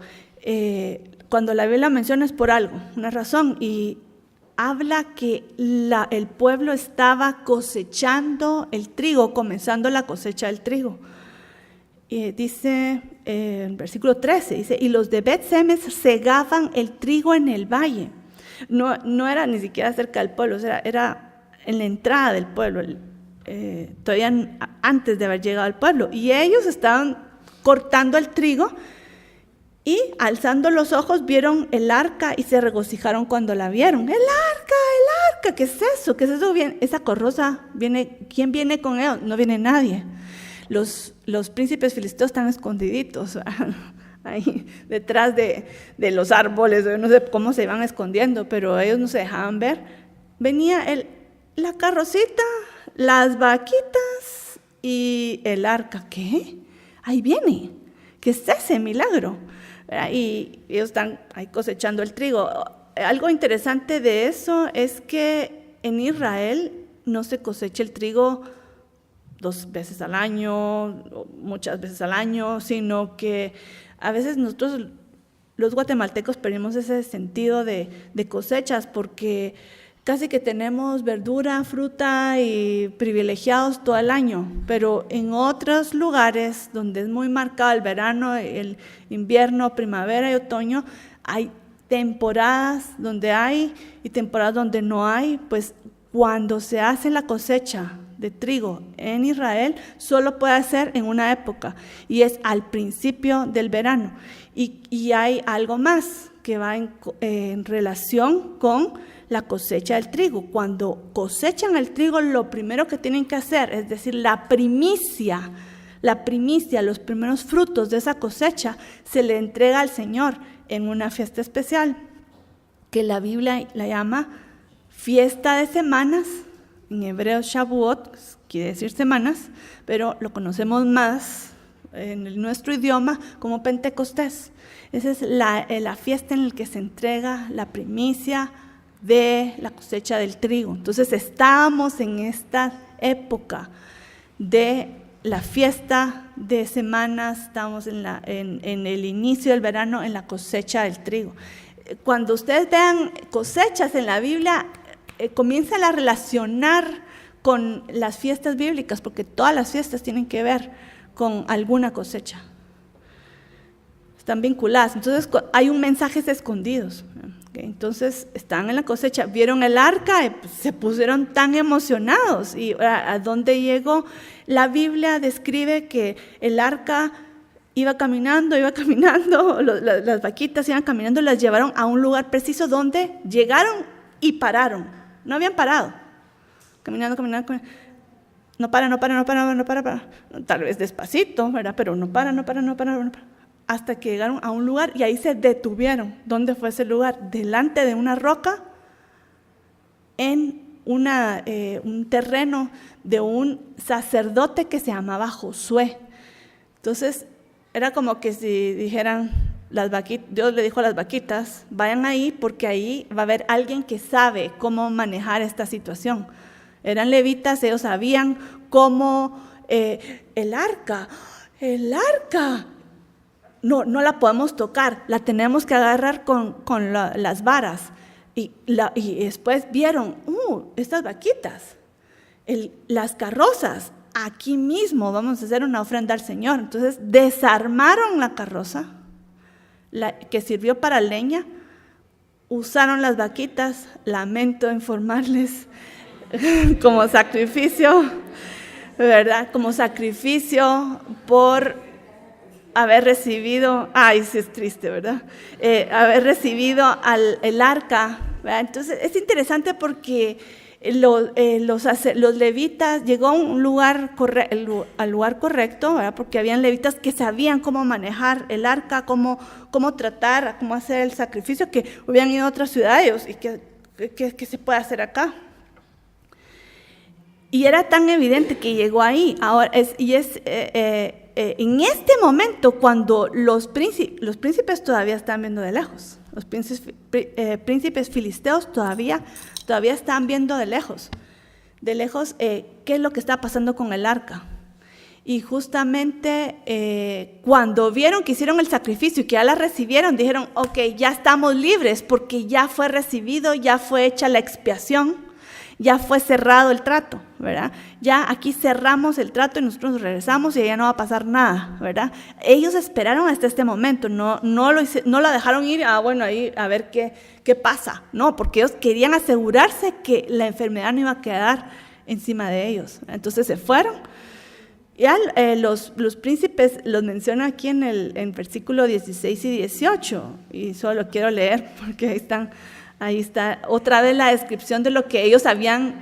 cuando la Biblia menciona es por algo, una razón, y habla que el pueblo estaba cosechando el trigo, comenzando la cosecha del trigo. Y dice en versículo 13, dice, y los de Bet-Semes segaban el trigo en el valle. No era ni siquiera cerca del pueblo, era en la entrada del pueblo, todavía antes de haber llegado al pueblo, y ellos estaban cortando el trigo y alzando los ojos vieron el arca y se regocijaron cuando la vieron. ¡El arca! ¿Qué es eso? ¿Qué es eso? Esa carroza ¿quién viene con ellos? No viene nadie. Los príncipes filisteos están escondiditos ahí detrás de los árboles, yo no sé cómo se iban escondiendo, pero ellos no se dejaban ver. Venía la carrocita, las vaquitas y el arca. ¿Qué? Ahí viene. ¿Qué es ese milagro? Y ellos están ahí cosechando el trigo. Algo interesante de eso es que en Israel no se cosecha el trigo 2 veces al año, muchas veces al año, sino que a veces nosotros, los guatemaltecos, perdimos ese sentido de cosechas porque casi que tenemos verdura, fruta y privilegiados todo el año, pero en otros lugares donde es muy marcado el verano, el invierno, primavera y otoño, hay temporadas donde hay y temporadas donde no hay. Pues cuando se hace la cosecha de trigo en Israel, solo puede ser en una época y es al principio del verano. Y hay algo más que va en relación con la cosecha del trigo. Cuando cosechan el trigo, lo primero que tienen que hacer, es decir, la primicia, los primeros frutos de esa cosecha, se le entrega al Señor en una fiesta especial, que la Biblia la llama fiesta de semanas, en hebreo Shavuot, quiere decir semanas, pero lo conocemos más en nuestro idioma como Pentecostés. Esa es la fiesta en la que se entrega la primicia de la cosecha del trigo. Entonces estamos en esta época de la fiesta de semanas, estamos en el inicio del verano, en la cosecha del trigo. Cuando ustedes vean cosechas en la Biblia, comiencen a relacionar con las fiestas bíblicas, porque todas las fiestas tienen que ver con alguna cosecha. Están vinculadas. Entonces hay un mensajes escondidos. Entonces están en la cosecha, vieron el arca y se pusieron tan emocionados. ¿Y a dónde llegó? La Biblia describe que el arca iba caminando, las vaquitas iban caminando, las llevaron a un lugar preciso donde llegaron y pararon. No habían parado. Caminando. No para. Tal vez despacito, ¿verdad? Pero no para. Hasta que llegaron a un lugar y ahí se detuvieron. ¿Dónde fue ese lugar? Delante de una roca, en un terreno de un sacerdote que se llamaba Josué. Entonces, era como que si dijeran, Dios le dijo a las vaquitas, vayan ahí porque ahí va a haber alguien que sabe cómo manejar esta situación. Eran levitas, ellos sabían cómo el arca, no la podemos tocar, la tenemos que agarrar con las varas. Y después vieron, estas vaquitas, las carrozas, aquí mismo vamos a hacer una ofrenda al Señor. Entonces desarmaron la carroza, que sirvió para leña, usaron las vaquitas, lamento informarles, como sacrificio, ¿verdad? Como sacrificio por haber recibido, sí es triste, ¿verdad? Haber recibido el arca, ¿verdad? Entonces es interesante porque los levitas llegó a un lugar al lugar correcto, ¿verdad? Porque habían levitas que sabían cómo manejar el arca, cómo tratar, cómo hacer el sacrificio, que hubieran ido a otras ciudades y que se puede hacer acá. Y era tan evidente que llegó ahí. Ahora en este momento, cuando los príncipes todavía están viendo de lejos, los príncipes filisteos todavía están viendo de lejos, qué es lo que está pasando con el arca. Y justamente cuando vieron que hicieron el sacrificio y que ya la recibieron, dijeron, ok, ya estamos libres porque ya fue recibido, ya fue hecha la expiación, ya fue cerrado el trato, ¿verdad? Ya aquí cerramos el trato y nosotros regresamos y ya no va a pasar nada, ¿verdad? Ellos esperaron hasta este momento, no la dejaron ir, bueno, ahí a ver qué pasa, no, porque ellos querían asegurarse que la enfermedad no iba a quedar encima de ellos. Entonces se fueron. Ya los príncipes los menciona aquí en versículo 16 y 18, y solo quiero leer porque ahí está otra vez la descripción de lo que ellos habían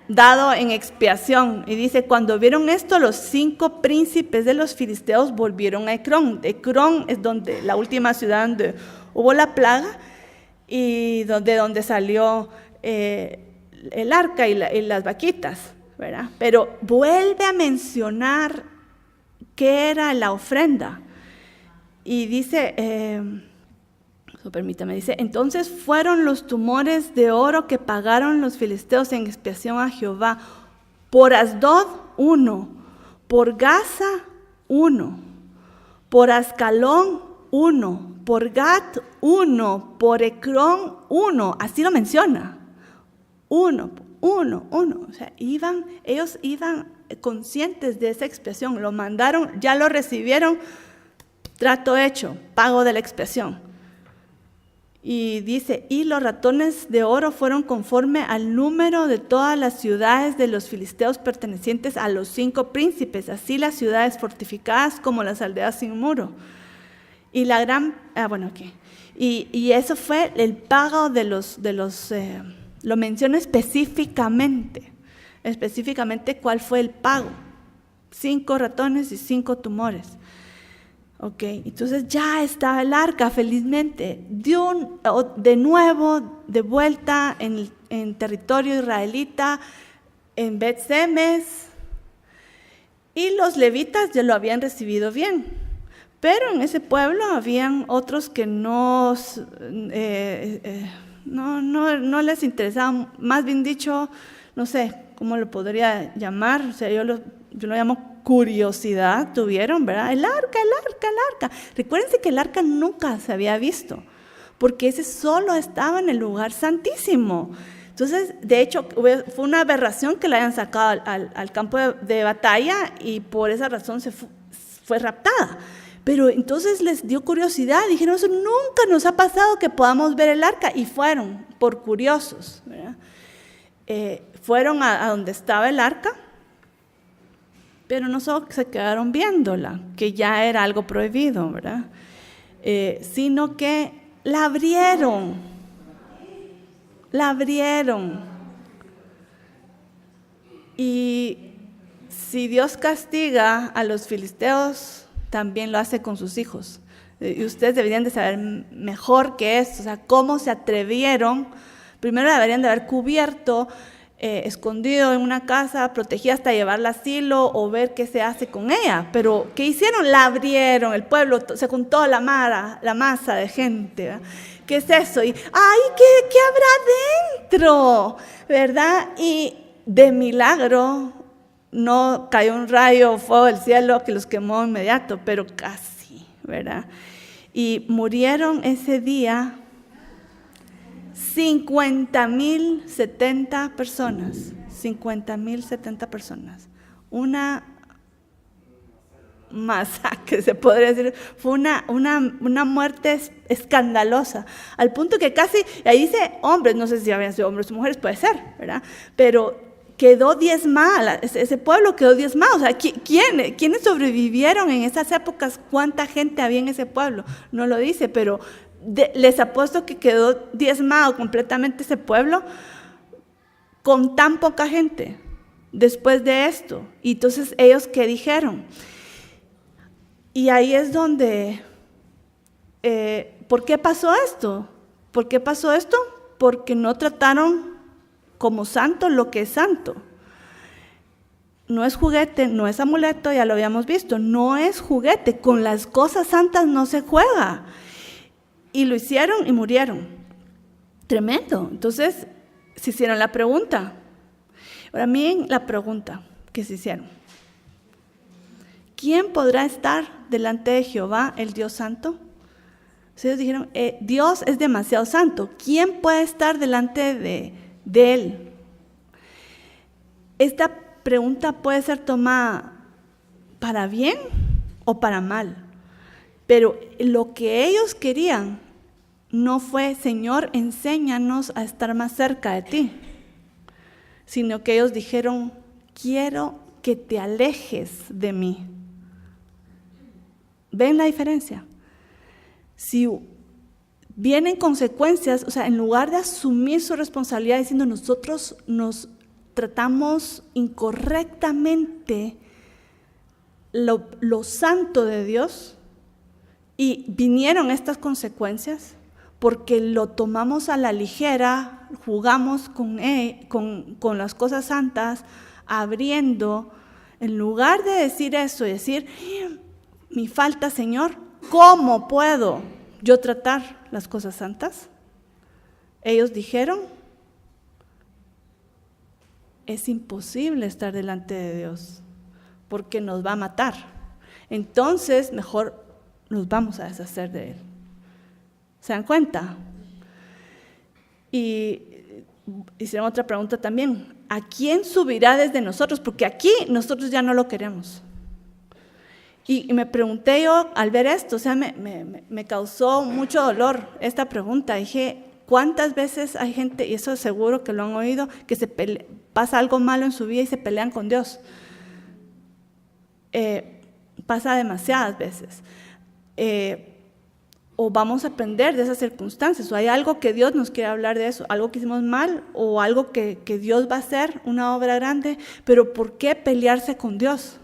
dado en expiación. Y dice, cuando vieron esto, los 5 príncipes de los filisteos volvieron a Ecrón. Ecrón es la última ciudad donde hubo la plaga y donde salió el arca y las vaquitas, ¿verdad? Pero vuelve a mencionar qué era la ofrenda. Y dice, permítame, dice, entonces fueron los tumores de oro que pagaron los filisteos en expiación a Jehová. Por Asdod, 1. Por Gaza, 1. Por Ascalón, 1. Por Gat, 1. Por Ecrón, 1. Así lo menciona. 1. O sea, ellos iban conscientes de esa expiación. Lo mandaron, ya lo recibieron, trato hecho, pago de la expiación. Y dice, y los ratones de oro fueron conforme al número de todas las ciudades de los filisteos pertenecientes a los 5 príncipes, así las ciudades fortificadas como las aldeas sin muro. Y la gran, y eso fue el pago de los lo menciona específicamente cuál fue el pago. 5 ratones y 5 tumores. Ok, entonces ya estaba el arca felizmente, de nuevo, de vuelta en territorio israelita, en Bet-Semes, y los levitas ya lo habían recibido bien, pero en ese pueblo habían otros que no les interesaba, más bien dicho, no sé cómo lo podría llamar, o sea, yo lo llamo curiosidad, tuvieron, ¿verdad? El arca. Recuérdense que el arca nunca se había visto, porque ese solo estaba en el lugar santísimo. Entonces, de hecho, fue una aberración que la hayan sacado al campo de batalla y por esa razón fue raptada. Pero entonces les dio curiosidad, dijeron, eso nunca nos ha pasado que podamos ver el arca, y fueron por curiosos, ¿verdad? Fueron a donde estaba el arca, pero no solo se quedaron viéndola, que ya era algo prohibido, ¿verdad? Sino que la abrieron. Y si Dios castiga a los filisteos, también lo hace con sus hijos. Y ustedes deberían de saber mejor que esto, o sea, cómo se atrevieron. Primero deberían de haber cubierto, escondido en una casa, protegida hasta llevarla a asilo o ver qué se hace con ella. Pero ¿qué hicieron? La abrieron, el pueblo se juntó la masa de gente, ¿verdad? ¿Qué es eso? Y ¡ay, qué habrá dentro! ¿Verdad? Y de milagro no cayó un rayo o fuego del cielo que los quemó inmediato, pero casi, ¿verdad? Y murieron ese día 50,070 personas. 50,070 personas. Una masacre, se podría decir. Fue una muerte escandalosa. Al punto que casi, ahí dice hombres, no sé si habían sido hombres o mujeres, puede ser, ¿verdad? Pero quedó diezmado, ese pueblo quedó diezmado. O sea, ¿quiénes sobrevivieron en esas épocas? ¿Cuánta gente había en ese pueblo? No lo dice, pero les apuesto que quedó diezmado completamente ese pueblo con tan poca gente después de esto. Y entonces ellos, ¿qué dijeron? Y ahí es donde, ¿por qué pasó esto? ¿Por qué pasó esto? Porque no trataron como santo lo que es santo. No es juguete, no es amuleto, ya lo habíamos visto, no es juguete, con las cosas santas no se juega. Y lo hicieron y murieron. Tremendo. Entonces, se hicieron la pregunta. Ahora miren la pregunta que se hicieron. ¿Quién podrá estar delante de Jehová, el Dios santo? Ellos dijeron, Dios es demasiado santo. ¿Quién puede estar delante de Él? Esta pregunta puede ser tomada para bien o para mal. Pero lo que ellos querían no fue, Señor, enséñanos a estar más cerca de ti, sino que ellos dijeron, quiero que te alejes de mí. ¿Ven la diferencia? Si vienen consecuencias, o sea, en lugar de asumir su responsabilidad diciendo nosotros nos tratamos incorrectamente lo santo de Dios y vinieron estas consecuencias porque lo tomamos a la ligera, jugamos con las cosas santas, abriendo, en lugar de decir eso y decir, mi falta, Señor, ¿cómo puedo yo tratar las cosas santas? Ellos dijeron, es imposible estar delante de Dios porque nos va a matar. Entonces, mejor nos vamos a deshacer de Él. ¿Se dan cuenta? Y hicieron otra pregunta también. ¿A quién subirá desde nosotros? Porque aquí nosotros ya no lo queremos. Y me pregunté yo al ver esto, o sea, me causó mucho dolor esta pregunta. Dije, ¿cuántas veces hay gente, y eso seguro que lo han oído, que pasa algo malo en su vida y se pelean con Dios? Pasa demasiadas veces. O vamos a aprender de esas circunstancias, o hay algo que Dios nos quiere hablar de eso, algo que hicimos mal, o algo que Dios va a hacer, una obra grande, pero ¿por qué pelearse con Dios?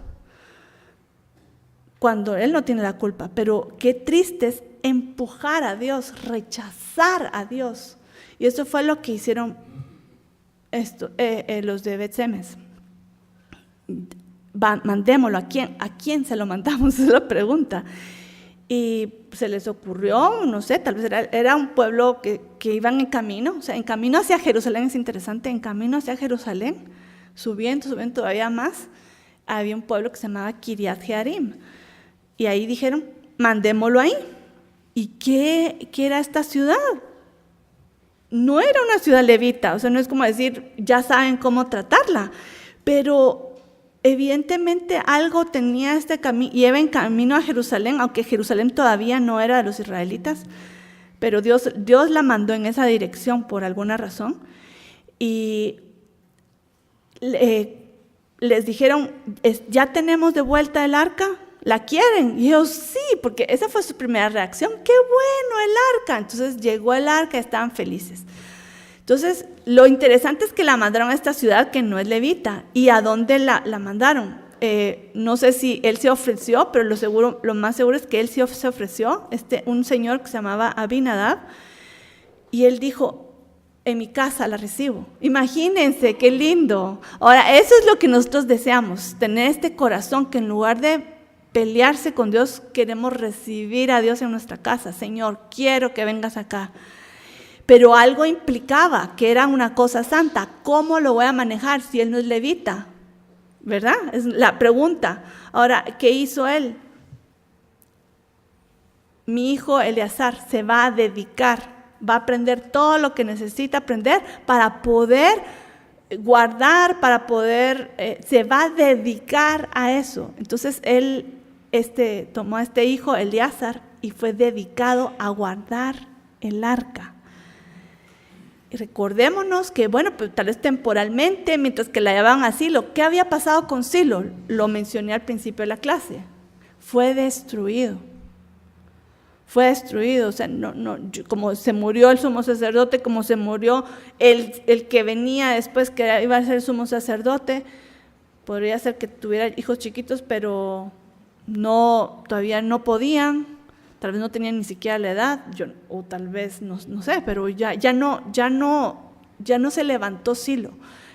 Cuando Él no tiene la culpa, pero qué triste es empujar a Dios, rechazar a Dios. Y eso fue lo que hicieron los de Bet-Semes. Mandémoslo, ¿a quién se lo mandamos? Esa es la pregunta. Y se les ocurrió, no sé, tal vez era un pueblo que iban en camino, o sea, en camino hacia Jerusalén, es interesante, en camino hacia Jerusalén, subiendo todavía más, había un pueblo que se llamaba Kiriat Jearim. Y ahí dijeron, mandémoslo ahí. ¿Y qué era esta ciudad? No era una ciudad levita, o sea, no es como decir, ya saben cómo tratarla, pero evidentemente algo tenía este camino, iba en camino a Jerusalén, aunque Jerusalén todavía no era de los israelitas, pero Dios la mandó en esa dirección por alguna razón. Y les dijeron, ¿ya tenemos de vuelta el arca? ¿La quieren? Y ellos, sí, porque esa fue su primera reacción. ¡Qué bueno el arca! Entonces llegó el arca, estaban felices. Entonces, lo interesante es que la mandaron a esta ciudad que no es levita. ¿Y a dónde la mandaron? No sé si él se ofreció, pero lo más seguro es que él sí se ofreció. Un señor que se llamaba Abinadab, y él dijo, en mi casa la recibo. Imagínense, qué lindo. Ahora, eso es lo que nosotros deseamos, tener este corazón que en lugar de pelearse con Dios, queremos recibir a Dios en nuestra casa. Señor, quiero que vengas acá. Pero algo implicaba que era una cosa santa. ¿Cómo lo voy a manejar si él no es levita? ¿Verdad? Es la pregunta. Ahora, ¿qué hizo él? Mi hijo Eleazar se va a dedicar, va a aprender todo lo que necesita aprender para poder guardar, para poder, se va a dedicar a eso. Entonces él tomó a este hijo Eleazar y fue dedicado a guardar el arca. Y recordémonos que, bueno, pues tal vez temporalmente, mientras que la llevaban a Silo, ¿qué había pasado con Silo? Lo mencioné al principio de la clase. Fue destruido. Fue destruido, o sea, como se murió el sumo sacerdote, como se murió el que venía después, que iba a ser sumo sacerdote. Podría ser que tuviera hijos chiquitos, pero todavía no podían. Tal vez no tenían ni siquiera la edad, o tal vez, no sé, pero ya no se levantó Silo.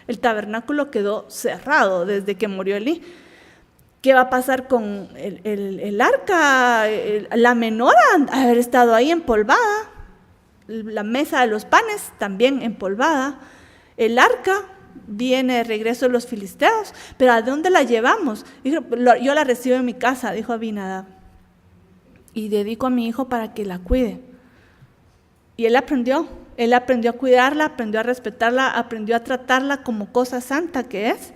El tabernáculo quedó cerrado desde que murió Elí. ¿Qué va a pasar con el arca? La menora haber estado ahí empolvada, la mesa de los panes también empolvada, el arca viene de regreso de los filisteos, pero ¿a dónde la llevamos? Dijo, yo la recibo en mi casa, dijo Abinadab. Y dedico a mi hijo para que la cuide. Y él aprendió a cuidarla, aprendió a respetarla, aprendió a tratarla como cosa santa que es.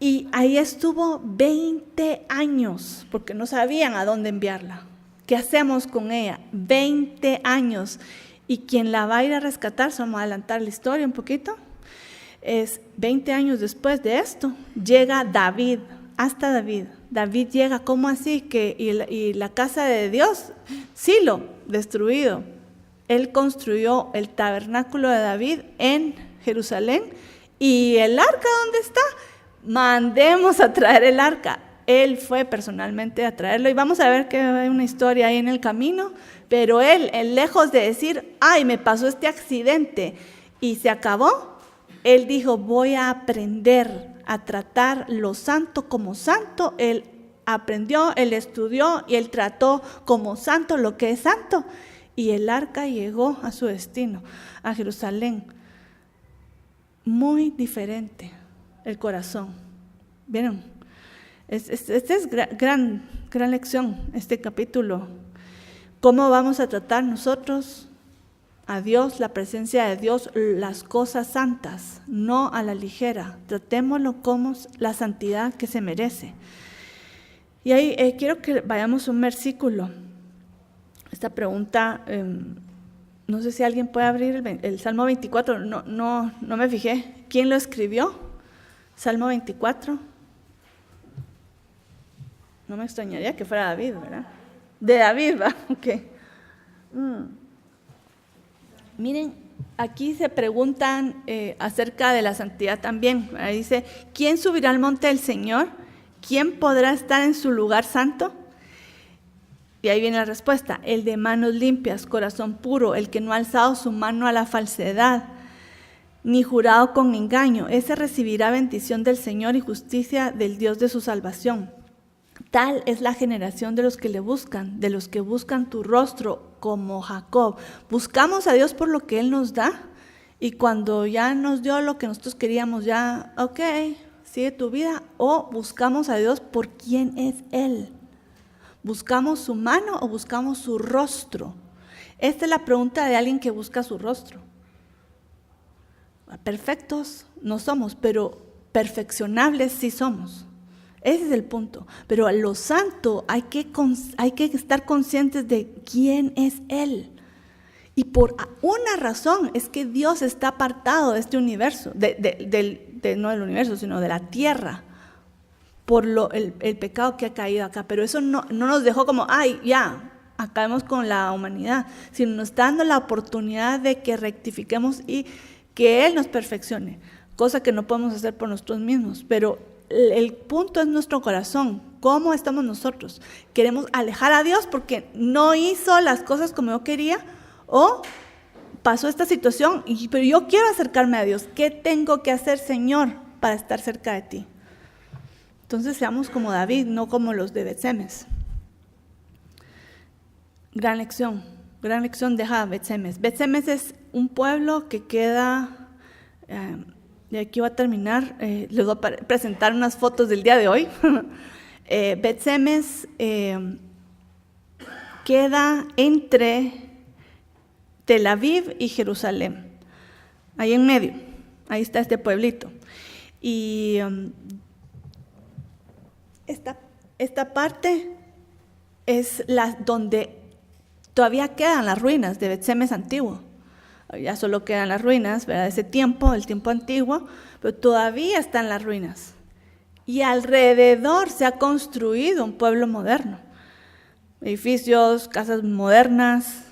Y ahí estuvo 20 años, porque no sabían a dónde enviarla. ¿Qué hacemos con ella? 20 años. Y quien la va a ir a rescatar, vamos a adelantar la historia un poquito, es 20 años después de esto, llega David, hasta David. David llega, ¿cómo así? Y la casa de Dios, Silo, destruido. Él construyó el tabernáculo de David en Jerusalén ¿Y el arca dónde está? Mandemos a traer el arca. Él fue personalmente a traerlo y vamos a ver que hay una historia ahí en el camino, pero él lejos de decir, ay, me pasó este accidente y se acabó, él dijo, voy a aprender a tratar lo santo como santo. Él aprendió, él estudió y él trató como santo lo que es santo. Y el arca llegó a su destino, a Jerusalén. Muy diferente el corazón. ¿Vieron? Esta es gran lección, este capítulo. ¿Cómo vamos a tratar nosotros a Dios, la presencia de Dios, las cosas santas, no a la ligera? Tratémoslo como la santidad que se merece. Y ahí quiero que vayamos a un versículo. Esta pregunta, no sé si alguien puede abrir el Salmo 24, no me fijé. ¿Quién lo escribió? Salmo 24. No me extrañaría que fuera David, ¿verdad? De David, ¿va? Ok. Miren, aquí se preguntan acerca de la santidad también. Ahí dice, ¿quién subirá al monte del Señor? ¿Quién podrá estar en su lugar santo? Y ahí viene la respuesta, el de manos limpias, corazón puro, el que no ha alzado su mano a la falsedad, ni jurado con engaño, ese recibirá bendición del Señor y justicia del Dios de su salvación. Tal es la generación de los que le buscan, de los que buscan tu rostro, como Jacob. Buscamos a Dios por lo que Él nos da, y cuando ya nos dio lo que nosotros queríamos, ya, ok, sigue tu vida, o buscamos a Dios por quién es Él. ¿Buscamos su mano o buscamos su rostro? Esta es la pregunta de alguien que busca su rostro. Perfectos no somos, pero perfeccionables sí somos. Ese es el punto. Pero a lo santo hay que estar conscientes de quién es Él. Y por una razón es que Dios está apartado de este universo, no del universo, sino de la tierra, por el pecado que ha caído acá. Pero eso no nos dejó como, ay, ya, acabemos con la humanidad, sino nos está dando la oportunidad de que rectifiquemos y que Él nos perfeccione, cosa que no podemos hacer por nosotros mismos. Pero el punto es nuestro corazón. ¿Cómo estamos nosotros? ¿Queremos alejar a Dios porque no hizo las cosas como yo quería? ¿O pasó esta situación, pero yo quiero acercarme a Dios? ¿Qué tengo que hacer, Señor, para estar cerca de ti? Entonces seamos como David, no como los de Bet-Semes. Gran lección deja Bet-Semes. Bet-Semes es un pueblo que queda, y aquí voy a terminar, les voy a presentar unas fotos del día de hoy. Bet-Semes queda entre Tel Aviv y Jerusalén, ahí en medio, ahí está este pueblito. Y esta parte es donde todavía quedan las ruinas de Bet-Semes antiguo. Ya solo quedan las ruinas, ¿verdad? Ese tiempo, el tiempo antiguo, pero todavía están las ruinas. Y alrededor se ha construido un pueblo moderno. Edificios, casas modernas.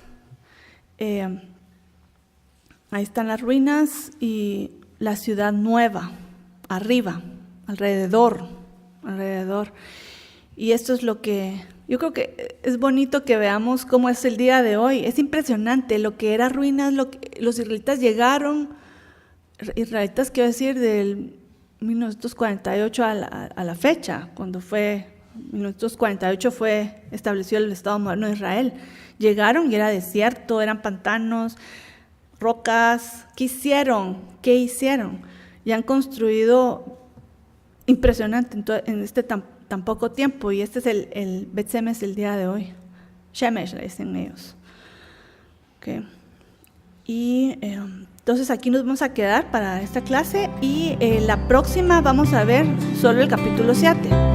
Ahí están las ruinas y la ciudad nueva, arriba, alrededor. Y esto es lo que yo creo que es bonito que veamos cómo es el día de hoy. Es impresionante lo que era ruinas, los israelitas llegaron, quiero decir, del 1948 a la fecha, cuando fue 1948 fue establecido el Estado moderno de Israel. Llegaron y era desierto, eran pantanos, rocas. ¿Qué hicieron? Y han construido impresionante en este tan poco tiempo, y este es el Bet-Semes el día de hoy. Shemesh le dicen ellos. Okay. Y entonces aquí nos vamos a quedar para esta clase, y la próxima vamos a ver solo el capítulo 7.